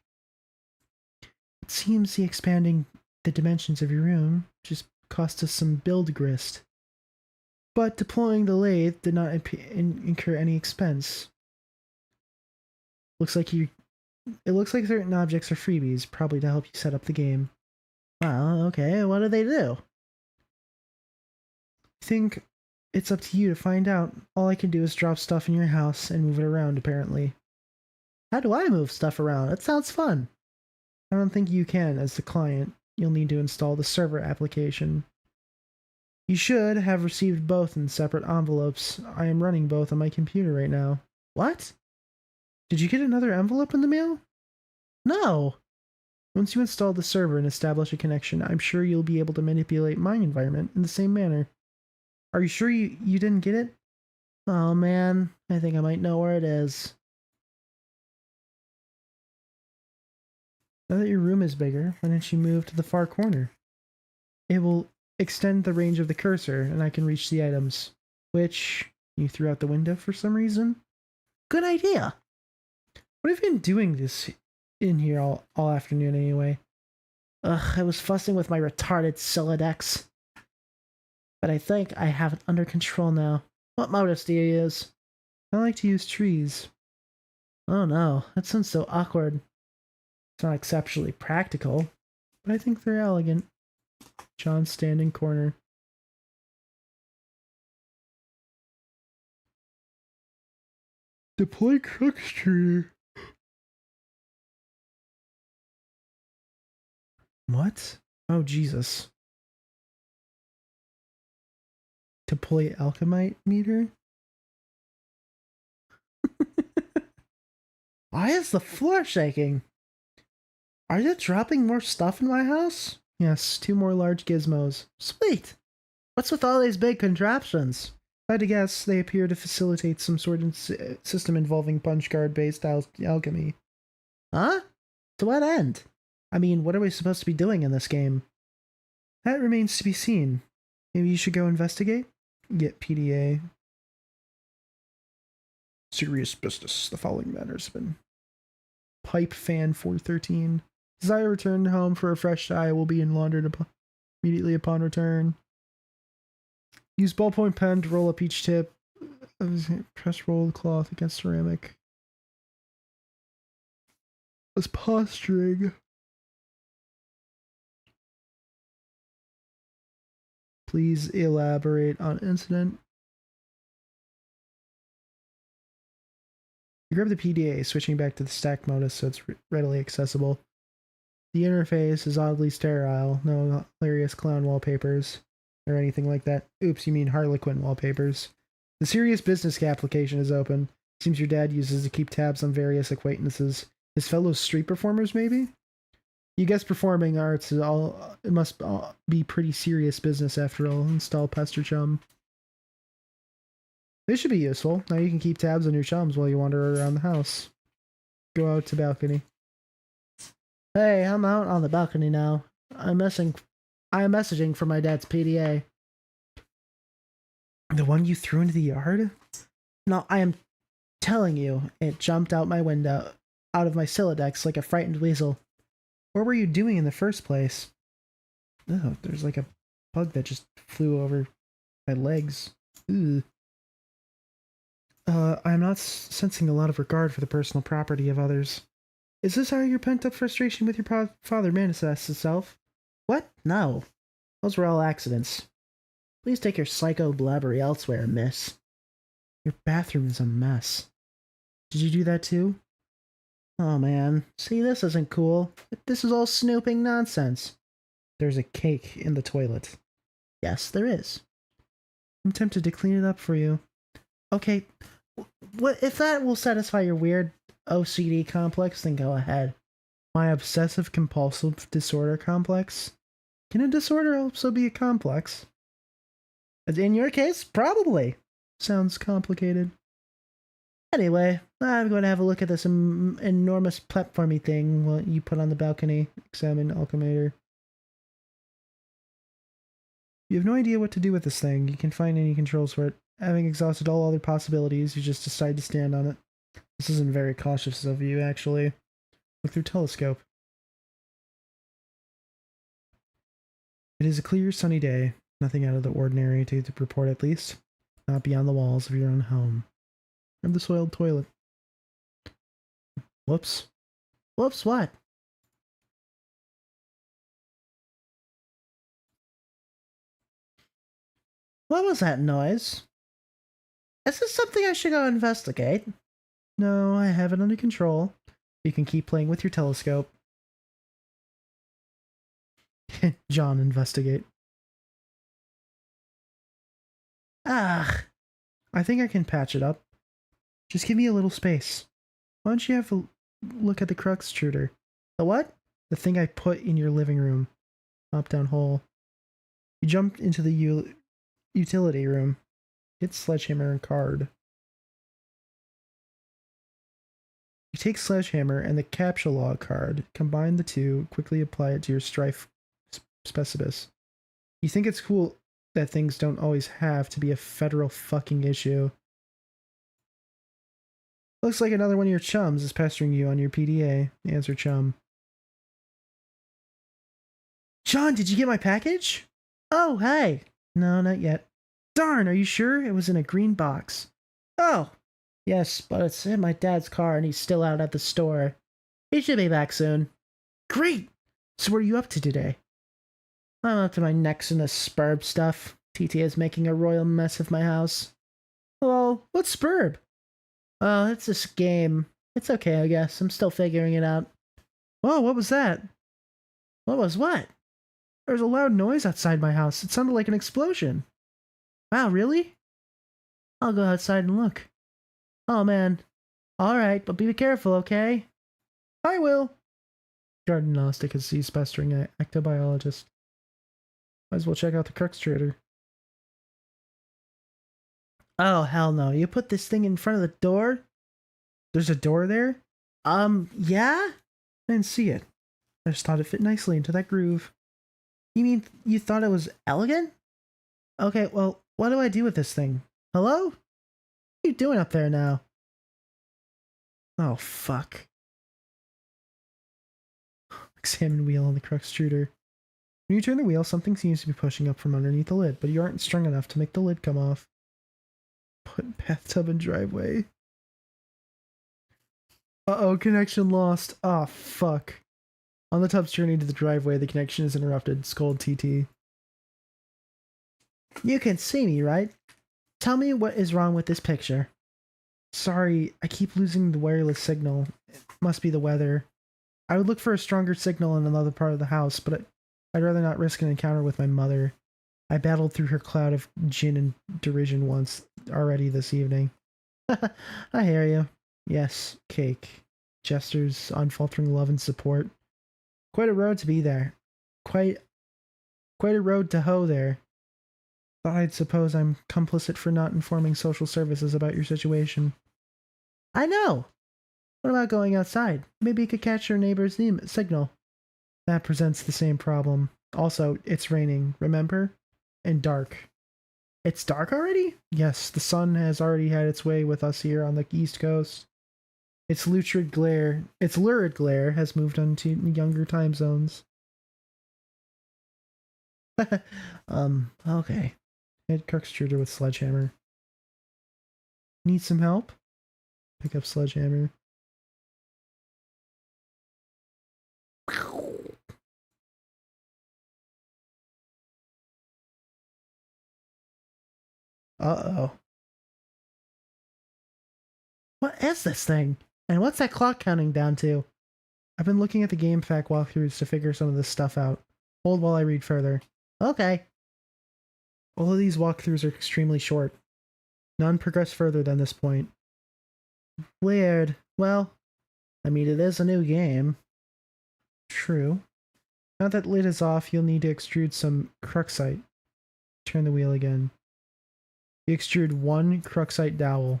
It seems expanding the dimensions of your room just cost us some build grist. But deploying the lathe did not incur any expense. It looks like certain objects are freebies, probably to help you set up the game. Well, okay, what do they do? I think it's up to you to find out. All I can do is drop stuff in your house and move it around, apparently. How do I move stuff around? It sounds fun. I don't think you can as the client. You'll need to install the server application. You should have received both in separate envelopes. I am running both on my computer right now. What? Did you get another envelope in the mail? No. Once you install the server and establish a connection, I'm sure you'll be able to manipulate my environment in the same manner. Are you sure you didn't get it? Oh man, I think I might know where it is. Now that your room is bigger, why don't you move to the far corner? It will extend the range of the cursor, and I can reach the items. Which you threw out the window for some reason? Good idea. What have you been doing this in here all afternoon anyway? Ugh, I was fussing with my retarded Silodex. But I think I have it under control now. What modus do you use? I like to use trees. Oh no, that sounds so awkward. It's not exceptionally practical, but I think they're elegant. John standing corner. Deploy Cook's tree. What? Oh, Jesus. Deploy alchemite meter? Why is the floor shaking? Are you dropping more stuff in my house? Yes, 2 more large gizmos. Sweet. What's with all these big contraptions? If I had to guess, they appear to facilitate some sort of system involving punch card-based alchemy. Huh? To what end? I mean, what are we supposed to be doing in this game? That remains to be seen. Maybe you should go investigate? Get PDA. Serious business. The following matters have been. Pipe fan 413. Desire return home for a fresh dye will be laundered immediately upon return. Use ballpoint pen to roll up each tip. Press roll cloth against ceramic. As posturing. Please elaborate on incident. You grab the PDA, switching back to the stack modus so it's readily accessible. The interface is oddly sterile, no hilarious clown wallpapers or anything like that. Oops, you mean Harlequin wallpapers. The serious business application is open. Seems your dad uses to keep tabs on various acquaintances. His fellow street performers, maybe? You guess performing arts is it must be pretty serious business after all. Install Pester Chum. This should be useful. Now you can keep tabs on your chums while you wander around the house. Go out to balcony. Hey, I'm out on the balcony now. I'm messaging from my dad's PDA. The one you threw into the yard? No, I am telling you, it jumped out my window, out of my Silodex like a frightened weasel. What were you doing in the first place? Oh, there's like a bug that just flew over my legs. Ugh. I'm not sensing a lot of regard for the personal property of others. Is this how your pent-up frustration with your father manifests itself? What? No. Those were all accidents. Please take your psycho blabbery elsewhere, miss. Your bathroom is a mess. Did you do that too? Oh man, see, this isn't cool. This is all snooping nonsense. There's a cake in the toilet. Yes, there is. I'm tempted to clean it up for you. Okay, what if that will satisfy your weird OCD complex, then go ahead. My obsessive-compulsive disorder complex? Can a disorder also be a complex? In your case, probably. Sounds complicated. Anyway, I'm going to have a look at this enormous platformy thing you put on the balcony. Examine Alchemator. You have no idea what to do with this thing. You can find any controls for it. Having exhausted all other possibilities, you just decide to stand on it. This isn't very cautious of you, actually. Look through telescope. It is a clear, sunny day. Nothing out of the ordinary to report, at least. Not beyond the walls of your own home. Grab the soiled toilet. Whoops. Whoops, what? What was that noise? Is this something I should go investigate? No, I have it under control. You can keep playing with your telescope. John, investigate. Ugh. I think I can patch it up. Just give me a little space. Why don't you have a look at the crux shooter? The what? The thing I put in your living room. Top down hole. You jump into the utility room. Get sledgehammer and card. You take sledgehammer and the capsule log card. Combine the two. Quickly apply it to your strife specibus. You think it's cool that things don't always have to be a federal fucking issue. Looks like another one of your chums is pestering you on your PDA. Answer chum. John, did you get my package? Oh, hey. No, not yet. Darn, are you sure? It was in a green box. Oh, yes, but it's in my dad's car and he's still out at the store. He should be back soon. Great! So what are you up to today? I'm up to my necks in this spurb stuff. TT is making a royal mess of my house. Hello, what's spurb? Oh, it's this game. It's okay, I guess. I'm still figuring it out. Whoa, what was that? What was what? There was a loud noise outside my house. It sounded like an explosion. Wow, really? I'll go outside and look. Oh, man. Alright, but be careful, okay? I will. Garden Gnostic has ceased pestering an ectobiologist. Might as well check out the crux trader. Oh, hell no. You put this thing in front of the door? There's a door there? Yeah? I didn't see it. I just thought it fit nicely into that groove. You mean you thought it was elegant? Okay, well, what do I do with this thing? Hello? What are you doing up there now? Oh, fuck. Examine wheel on the crux extruder. When you turn the wheel, something seems to be pushing up from underneath the lid, but you aren't strong enough to make the lid come off. Put bathtub in driveway. Uh-oh, connection lost. Ah, fuck. On the tub's journey to the driveway, the connection is interrupted. Scold TT. You can see me, right? Tell me what is wrong with this picture. Sorry, I keep losing the wireless signal. It must be the weather. I would look for a stronger signal in another part of the house, but I'd rather not risk an encounter with my mother. I battled through her cloud of gin and derision once already this evening. I hear you. Yes, cake. Gestures, unfaltering love and support. Quite a road to be there. Quite a road to hoe there. Thought I'd suppose I'm complicit for not informing social services about your situation. I know. What about going outside? Maybe you could catch your neighbor's signal. That presents the same problem. Also, it's raining, remember? And dark. It's dark already? Yes, the sun has already had its way with us here on the East Coast. Its lurid glare has moved on to younger time zones. Okay. Hit crux extruder with sledgehammer. Need some help? Pick up sledgehammer. Uh-oh. What is this thing? And what's that clock counting down to? I've been looking at the game fact walkthroughs to figure some of this stuff out. Hold while I read further. Okay. All of these walkthroughs are extremely short. None progress further than this point. Weird. Well, I mean, it is a new game. True. Now that lid is off, you'll need to extrude some cruxite. Turn the wheel again. You extrude one cruxite dowel.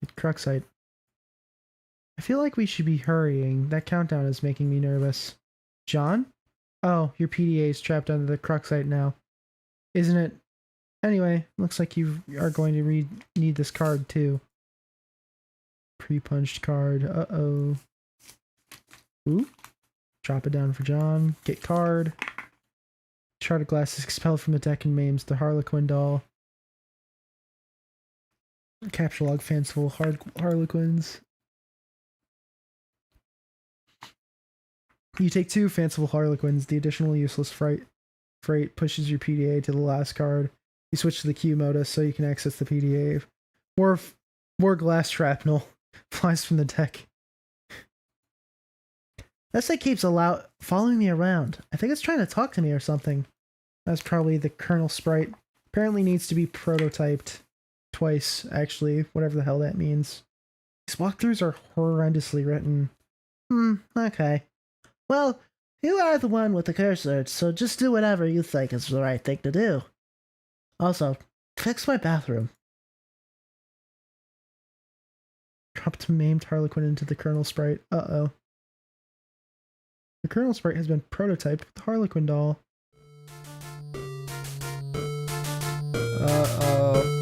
With cruxite. I feel like we should be hurrying. That countdown is making me nervous. John? Oh, your PDA is trapped under the cruxite now. Isn't it? Anyway, looks like you are going to need this card too. Pre-punched card. Uh-oh. Ooh. Drop it down for John. Get card. Shard of glass is expelled from the deck and maims the Harlequin doll. Capture log fanciful Harlequins. You take 2 fanciful Harlequins. The additional useless freight pushes your PDA to the last card. You switch to the Q modus so you can access the PDA. More glass shrapnel flies from the deck. This thing keeps following me around. I think it's trying to talk to me or something. That's probably the kernel sprite. Apparently needs to be prototyped twice, actually, whatever the hell that means. These walkthroughs are horrendously written. Okay. Well, you are the one with the cursor, so just do whatever you think is the right thing to do. Also, fix my bathroom. Dropped maimed Harlequin into the kernel sprite. Uh-oh. The kernel sprite has been prototyped with the Harlequin doll. Uh-oh.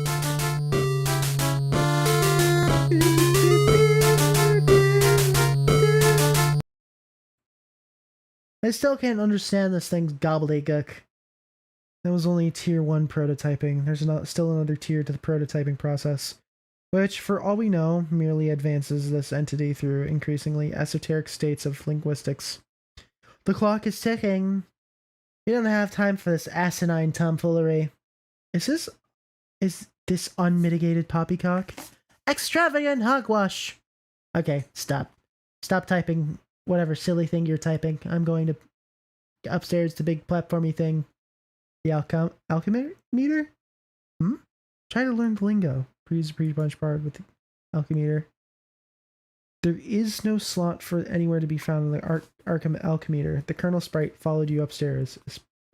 I still can't understand this thing's gobbledygook. That was only tier 1 prototyping. There's still another tier to the prototyping process, which, for all we know, merely advances this entity through increasingly esoteric states of linguistics. The clock is ticking. You don't have time for this asinine tomfoolery. Is this unmitigated poppycock? Extravagant hogwash! Okay, stop. Stop typing whatever silly thing you're typing. I'm going to upstairs to big platformy thing. The alchemimeter? Try to learn the lingo. Use pre-punch card with the alchemimeter. There is no slot for anywhere to be found in the alchemimeter. The kernel sprite followed you upstairs.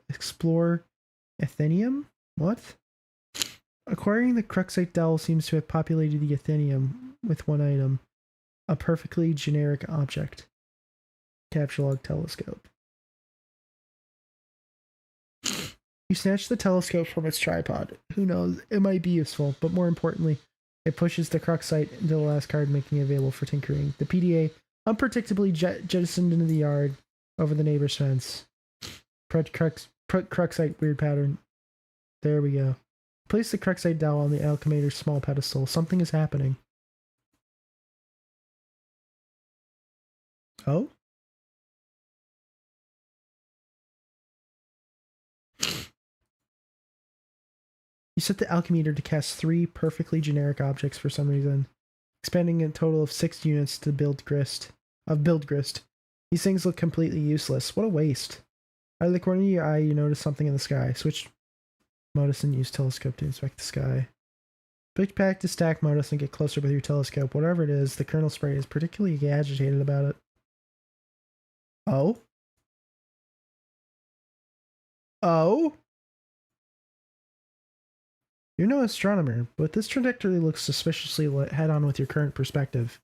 Explore Athenium? What? Acquiring the cruxite dowel seems to have populated the Athenium with one item. A perfectly generic object. Capture log telescope. You snatch the telescope from its tripod. Who knows? It might be useful, but more importantly, it pushes the cruxite into the last card, making it available for tinkering. The PDA unpredictably jettisoned into the yard. over the neighbor's fence. Put Cruxite weird pattern. There we go. Place the Cruxite doll on the Alchemator's small pedestal. Something is happening. Oh? You set the Alchemator to cast 3 perfectly generic objects for some reason, expanding a total of 6 units to build grist. These things look completely useless. What a waste. Out of the corner of your eye, you notice something in the sky. Switch modus and use telescope to inspect the sky. Pick back to stack modus and get closer with your telescope. Whatever it is, the Colonel Spray is particularly agitated about it. Oh? Oh? You're no astronomer, but this trajectory looks suspiciously head-on with your current perspective.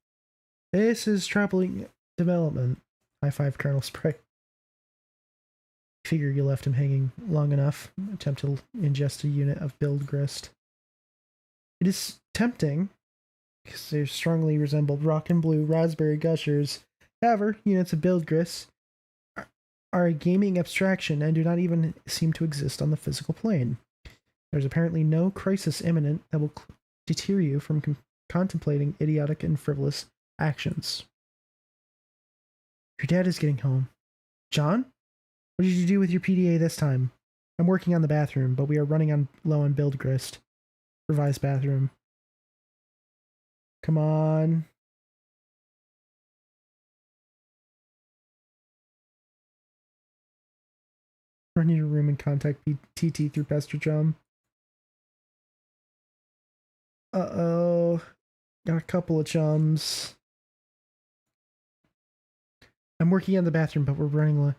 This is troubling development. High-five Colonel Spray. Figure you left him hanging long enough. Attempt to ingest a unit of build grist. It is tempting, because they strongly resembled rock and blue raspberry gushers. However, units of build grist are a gaming abstraction and do not even seem to exist on the physical plane. There's apparently no crisis imminent that will deter you from contemplating idiotic and frivolous actions. Your dad is getting home. John? What did you do with your PDA this time? I'm working on the bathroom, but we are running low on build grist. Revised bathroom. Come on. Run to your room and contact TT through Pastor John. Uh-oh. Got a couple of chums. I'm working on the bathroom, but we're running low.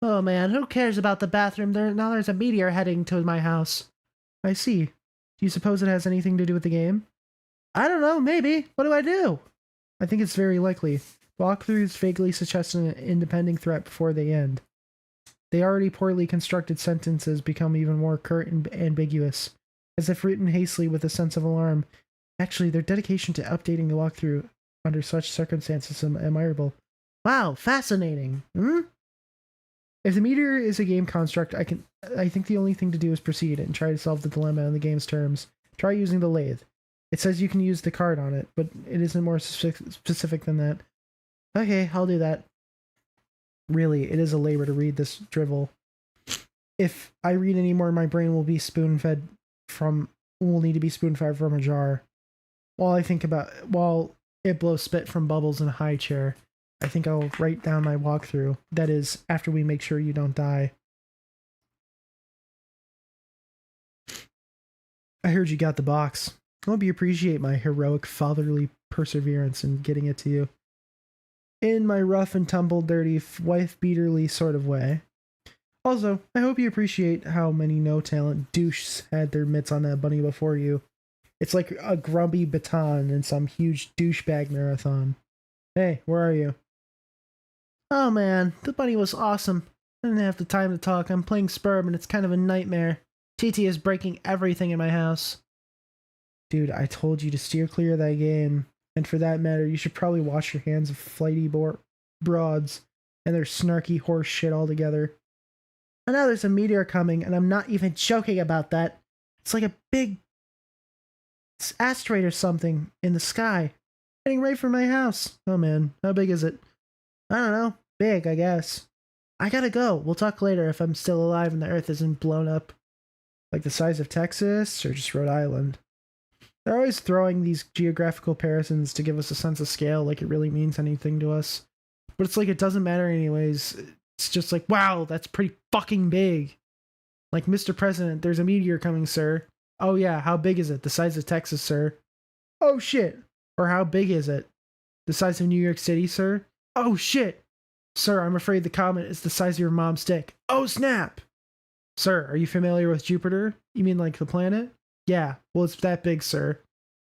Oh man, who cares about the bathroom? Now there's a meteor heading to my house. I see. Do you suppose it has anything to do with the game? I don't know, maybe. What do I do? I think it's very likely. Walkthroughs vaguely suggest an impending threat before they end. The already poorly constructed sentences become even more curt and ambiguous, as if written hastily with a sense of alarm. Actually, their dedication to updating the walkthrough under such circumstances is admirable. Wow, fascinating. If the meteor is a game construct, I think the only thing to do is proceed and try to solve the dilemma on the game's terms. Try using the lathe. It says you can use the card on it, but it isn't more specific than that. Okay, I'll do that. Really, it is a labor to read this drivel. If I read any more, my brain will need to be spoon-fed from a jar. While it blows spit from bubbles in a high chair, I think I'll write down my walkthrough. That is, after we make sure you don't die. I heard you got the box. I hope you appreciate my heroic fatherly perseverance in getting it to you. In my rough and tumble, dirty, wife-beaterly sort of way. Also, I hope you appreciate how many no-talent douches had their mitts on that bunny before you. It's like a grumpy baton in some huge douchebag marathon. Hey, where are you? Oh man, the bunny was awesome. I didn't have the time to talk. I'm playing Spurb and it's kind of a nightmare. TT is breaking everything in my house. Dude, I told you to steer clear of that game. And for that matter, you should probably wash your hands of flighty broads and their snarky horse shit altogether. I know there's a meteor coming, and I'm not even joking about that. It's like a big asteroid or something in the sky, heading right for my house. Oh man, how big is it? I don't know. Big, I guess. I gotta go. We'll talk later if I'm still alive and the Earth isn't blown up. Like the size of Texas or just Rhode Island? They're always throwing these geographical comparisons to give us a sense of scale, like it really means anything to us. But it's like it doesn't matter anyways. It's just like, wow, that's pretty fucking big. Like, Mr. President, there's a meteor coming, sir. Oh yeah, how big is it? The size of Texas, sir. Oh shit. Or how big is it? The size of New York City, sir? Oh shit. Sir, I'm afraid the comet is the size of your mom's dick. Oh snap. Sir, are you familiar with Jupiter? You mean like the planet? Yeah, well, it's that big, sir.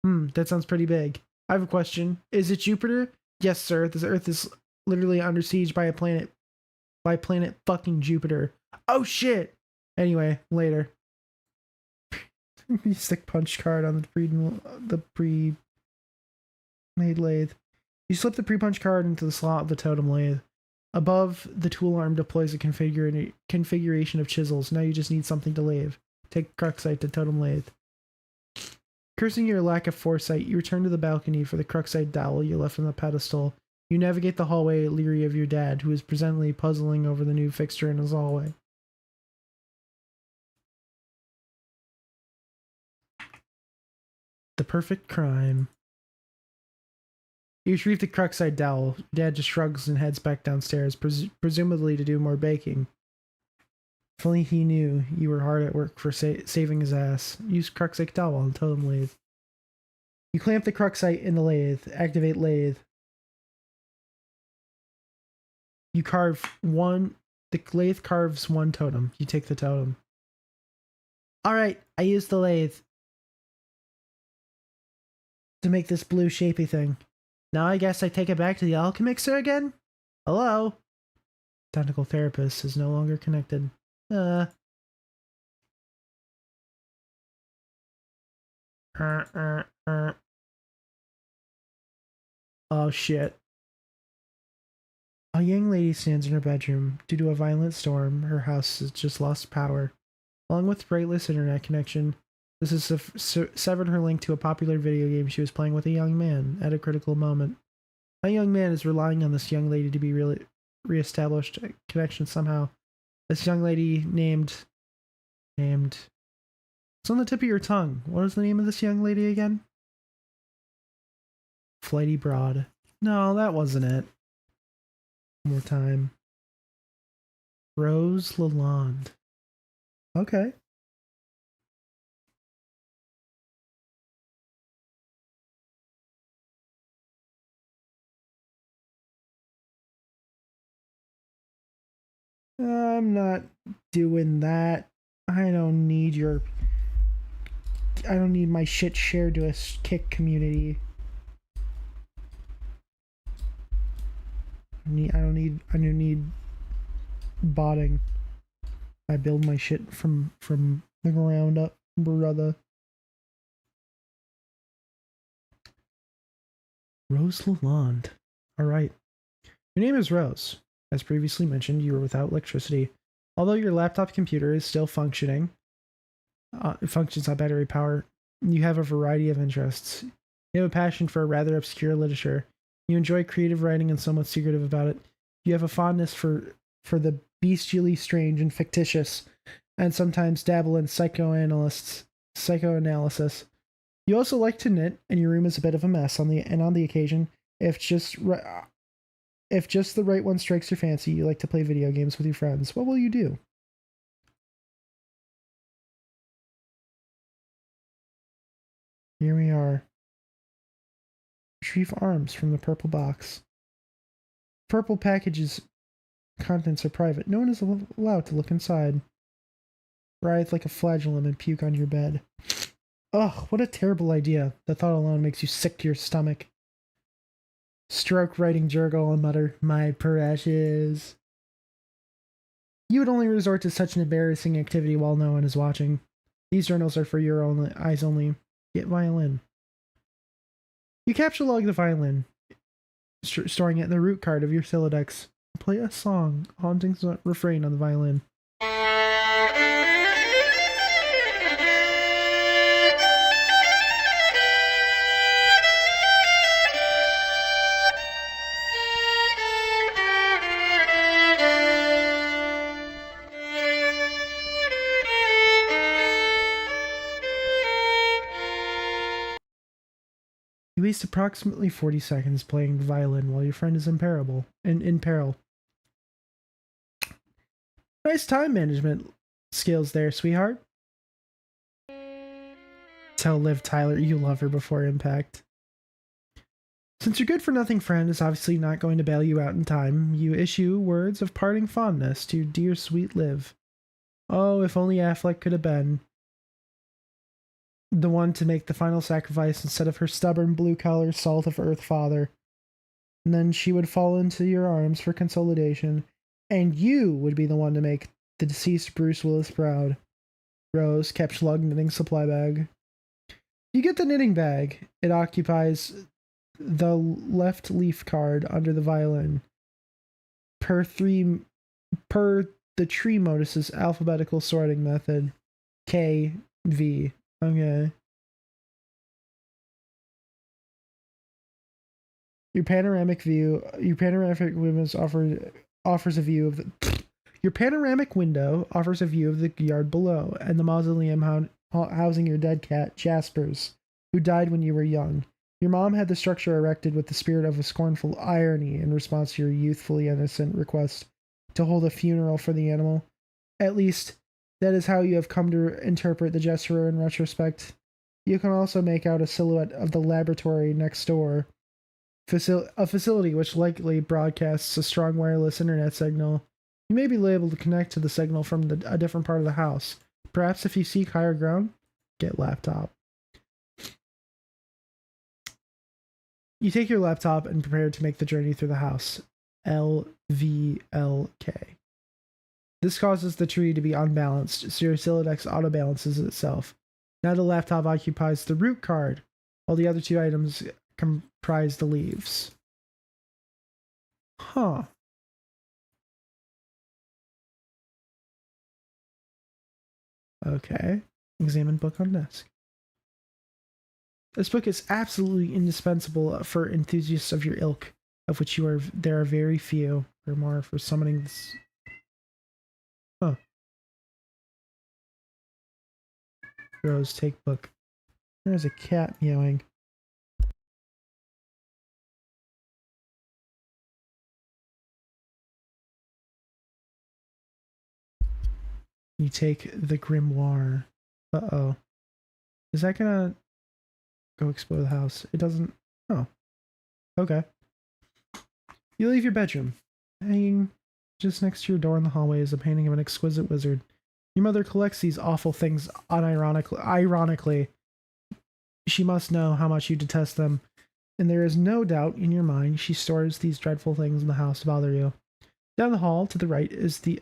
That sounds pretty big. I have a question. Is it Jupiter? Yes, sir. This Earth is literally under siege by planet fucking Jupiter. Oh shit. Anyway, later. You stick punch card on the pre-made lathe. You slip the pre-punch card into the slot of the totem lathe. Above, the tool arm deploys a configuration of chisels. Now you just need something to lathe. Take Cruxite to totem lathe. Cursing your lack of foresight, you return to the balcony for the Cruxite dowel you left on the pedestal. You navigate the hallway leery of your dad, who is presently puzzling over the new fixture in his hallway. The perfect crime. You retrieve the Cruxite dowel. Dad just shrugs and heads back downstairs, presumably to do more baking. If only he knew you were hard at work for saving his ass. Use Cruxite dowel on totem lathe. You clamp the Cruxite in the lathe. Activate lathe. You carve one. The lathe carves one totem. You take the totem. Alright, I used the lathe to make this blue shapy thing. Now I guess I take it back to the alchemixer again? Hello? Technical therapist is no longer connected. Oh shit. A young lady stands in her bedroom. Due to a violent storm, her house has just lost power. Along with brainless internet connection, this has severed her link to a popular video game she was playing with a young man at a critical moment. A young man is relying on this young lady to be reestablished a connection somehow. This young lady named... It's on the tip of your tongue. What is the name of this young lady again? Flighty Broad. No, that wasn't it. One more time. Rose Lalonde. Okay. I'm not doing that. I don't need my shit shared to a kick community. I don't need botting. I build my shit from the ground up, brother. Rose Lalonde. Alright. Your name is Rose. As previously mentioned, you are without electricity. Although your laptop computer is still functioning, it functions on battery power, you have a variety of interests. You have a passion for a rather obscure literature. You enjoy creative writing and somewhat secretive about it. You have a fondness for the bestially strange and fictitious, and sometimes dabble in psychoanalysis. You also like to knit, and your room is a bit of a mess on the occasion, if just the right one strikes your fancy, you like to play video games with your friends. What will you do? Here we are. Retrieve arms from the purple box. Purple package's contents are private. No one is allowed to look inside. Writhe like a flagellum and puke on your bed. Ugh, what a terrible idea. The thought alone makes you sick to your stomach. Stroke writing jurgle and mutter, "My precious." You would only resort to such an embarrassing activity while no one is watching. These journals are for your eyes only. Get violin. You capture log the violin, storing it in the root card of your Silodex. Play a song, haunting refrain on the violin. You waste approximately 40 seconds playing the violin while your friend is in peril. Nice time management skills there, sweetheart. Tell Liv Tyler you love her before impact. Since your good-for-nothing friend is obviously not going to bail you out in time, you issue words of parting fondness to dear sweet Liv. Oh, if only Affleck could have been the one to make the final sacrifice instead of her stubborn blue-collar salt-of-earth father. And then she would fall into your arms for consolidation, and you would be the one to make the deceased Bruce Willis proud. Rose, Capsulog knitting supply bag. You get the knitting bag. It occupies the left leaf card under the violin. per the tree modus's alphabetical sorting method. K, V. Okay. Your panoramic windows offers a view of the your panoramic window offers a view of the yard below and the mausoleum housing your dead cat Jaspers, who died when you were young. Your mom had the structure erected with the spirit of a scornful irony in response to your youthfully innocent request to hold a funeral for the animal. At least, that is how you have come to interpret the gesture in retrospect. You can also make out a silhouette of the laboratory next door, a facility which likely broadcasts a strong wireless internet signal. You may be able to connect to the signal from a different part of the house. Perhaps if you seek higher ground, get laptop. You take your laptop and prepare to make the journey through the house. LVLK. This causes the tree to be unbalanced, so your Silodex auto-balances itself. Now the laptop occupies the root card, while the other two items comprise the leaves. Huh. Okay. Examine book on desk. This book is absolutely indispensable for enthusiasts of your ilk, of which there are very few, or more, for summoning this. Huh. Rose, take book. There's a cat meowing. You take the grimoire. Uh-oh. Is that gonna go explore the house? It doesn't. Oh. Okay. You leave your bedroom. Hanging just next to your door in the hallway is a painting of an exquisite wizard. Your mother collects these awful things ironically. She must know how much you detest them, and there is no doubt in your mind she stores these dreadful things in the house to bother you. Down the hall to the right is the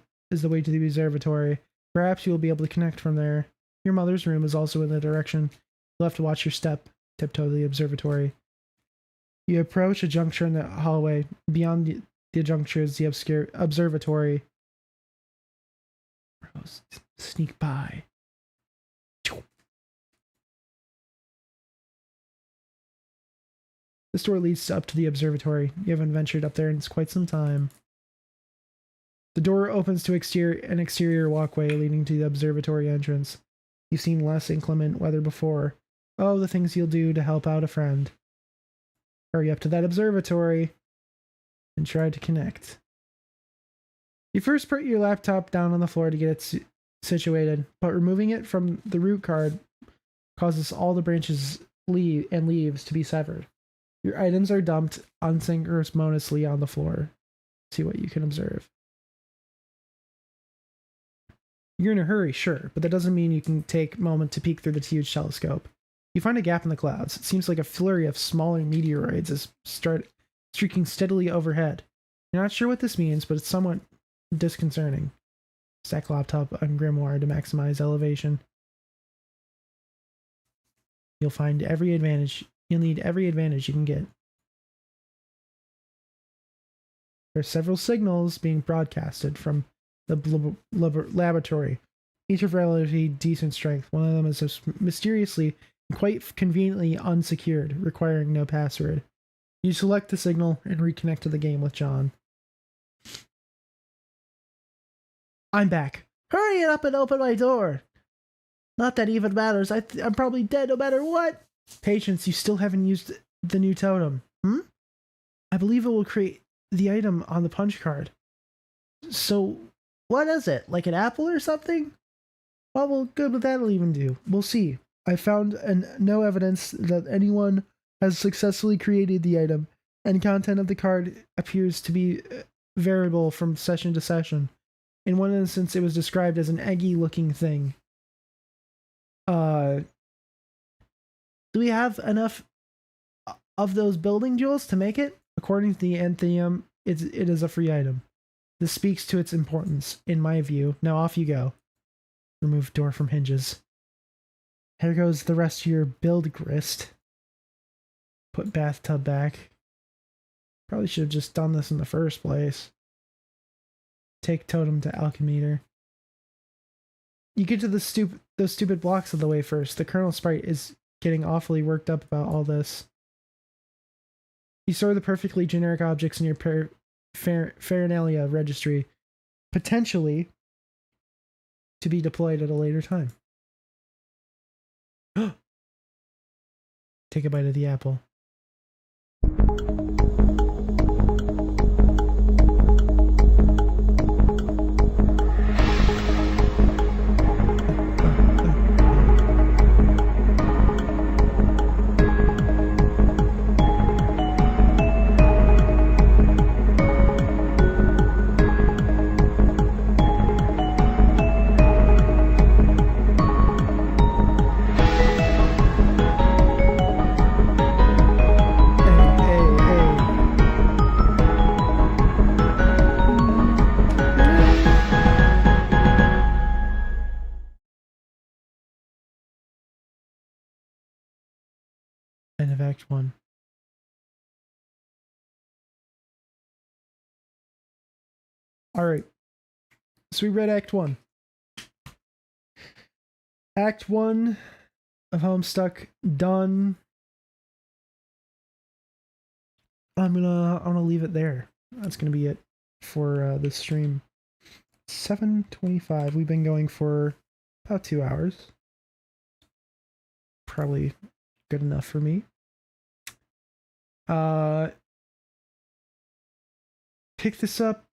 way to the observatory. Perhaps you will be able to connect from there. Your mother's room is also in the direction. You'll have to watch your step, tiptoe to the observatory. You approach a juncture in the hallway. Beyond the juncture is the observatory. Sneak by. This door leads up to the observatory. You haven't ventured up there in quite some time. The door opens to an exterior walkway leading to the observatory entrance. You've seen less inclement weather before. Oh, the things you'll do to help out a friend. Hurry up to that observatory and try to connect. You first put your laptop down on the floor to get it situated, but removing it from the root card causes all the branches and leaves to be severed. Your items are dumped unceremoniously on the floor. See what you can observe. You're in a hurry, sure, but that doesn't mean you can take a moment to peek through the huge telescope. You find a gap in the clouds. It seems like a flurry of smaller meteoroids is streaking steadily overhead. You're not sure what this means, but it's somewhat disconcerting. Stack laptop on grimoire to maximize elevation. You'll need every advantage you can get. There are several signals being broadcasted from the laboratory, each of relatively decent strength. One of them is mysteriously and quite conveniently unsecured, requiring no password. You select the signal and reconnect to the game with John. I'm back. Hurry it up and open my door. Not that even matters. I'm probably dead no matter what. Patience, you still haven't used the new totem. I believe it will create the item on the punch card. So, what is it? Like an apple or something? Oh, well, good, but that'll even do. We'll see. I found no evidence that anyone has successfully created the item, and content of the card appears to be variable from session to session. In one instance, it was described as an eggy-looking thing. Do we have enough of those building jewels to make it? According to the Anthemium, it is a free item. This speaks to its importance, in my view. Now off you go. Remove door from hinges. Here goes the rest of your build grist. Put bathtub back. Probably should have just done this in the first place. take totem to alchemy. You get to those stupid blocks of the way first. The Colonel sprite is getting awfully worked up about all this. You store the perfectly generic objects in your Fairnalia registry, potentially to be deployed at a later time. Take a bite of the apple. End of Act 1. Alright. So we read Act 1. Act 1 of Homestuck done. I'm gonna leave it there. That's gonna be it for this stream. 7:25. We've been going for about 2 hours. Probably good enough for me. Pick this up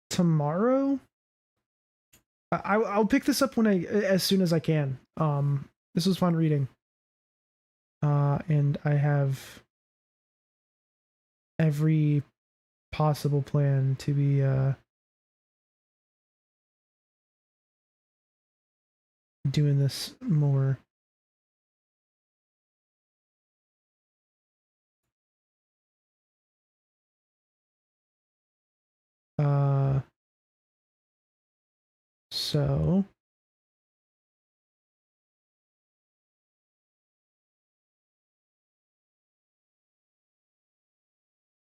tomorrow. I'll pick this up as soon as I can. This was fun reading. And I have every possible plan to be doing this more. So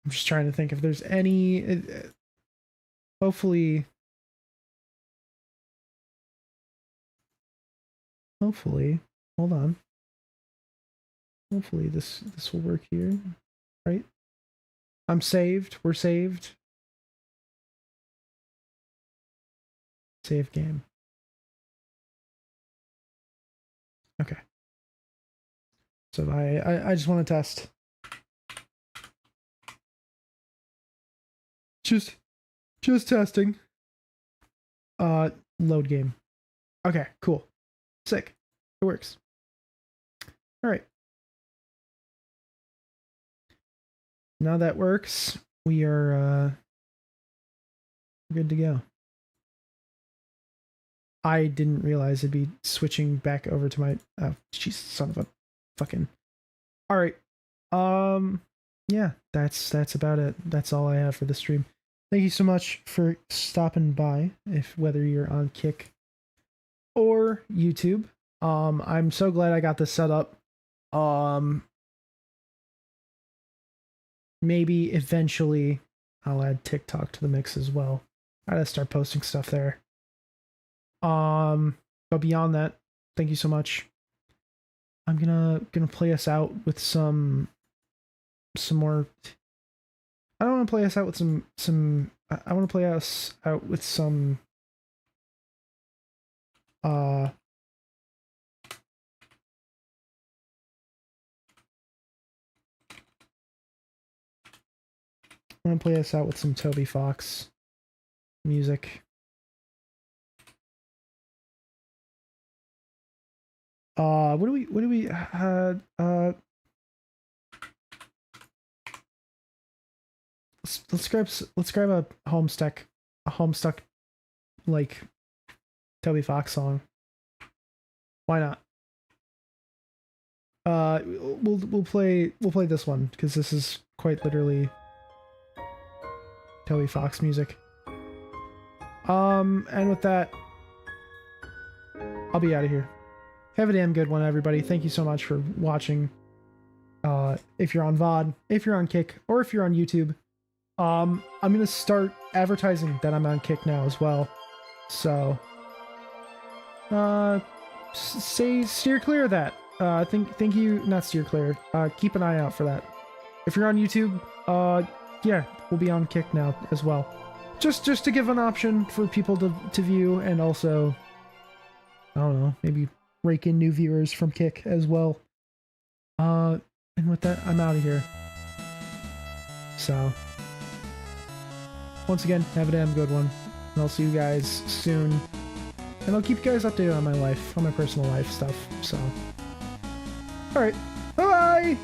I'm just trying to think if there's any, hopefully, hold on. Hopefully this will work here, right? I'm saved. We're saved. Save game. Okay. So I just want to test. Just testing. Load game. Okay, cool. Sick. It works. All right. Now that works, we are good to go. I didn't realize it'd be switching back over to my jeez, son of a fucking. All right. Yeah, that's about it. That's all I have for the stream. Thank you so much for stopping by, whether you're on Kick or YouTube. I'm so glad I got this set up. Maybe eventually I'll add TikTok to the mix as well. I gotta start posting stuff there. But beyond that, thank you so much. I'm gonna play us out with some more. I don't want to play us out with some. I want to play us out with some. I want to play us out with some Toby Fox music. What do we let's grab a Homestuck like Toby Fox song. Why not? We'll play this one because this is quite literally Toby Fox music. And with that, I'll be out of here. Have a damn good one, everybody. Thank you so much for watching. If you're on VOD, if you're on Kick, or if you're on YouTube, I'm gonna start advertising that I'm on Kick now as well. So, steer clear of that. Thank you, not steer clear. Keep an eye out for that. If you're on YouTube, yeah, we'll be on Kick now as well. Just to give an option for people to view, and also, I don't know, maybe rake in new viewers from Kick as well. And with that, I'm out of here. So, once again, have a damn good one, and I'll see you guys soon. And I'll keep you guys updated on my life, on my personal life stuff, so. Alright, bye-bye!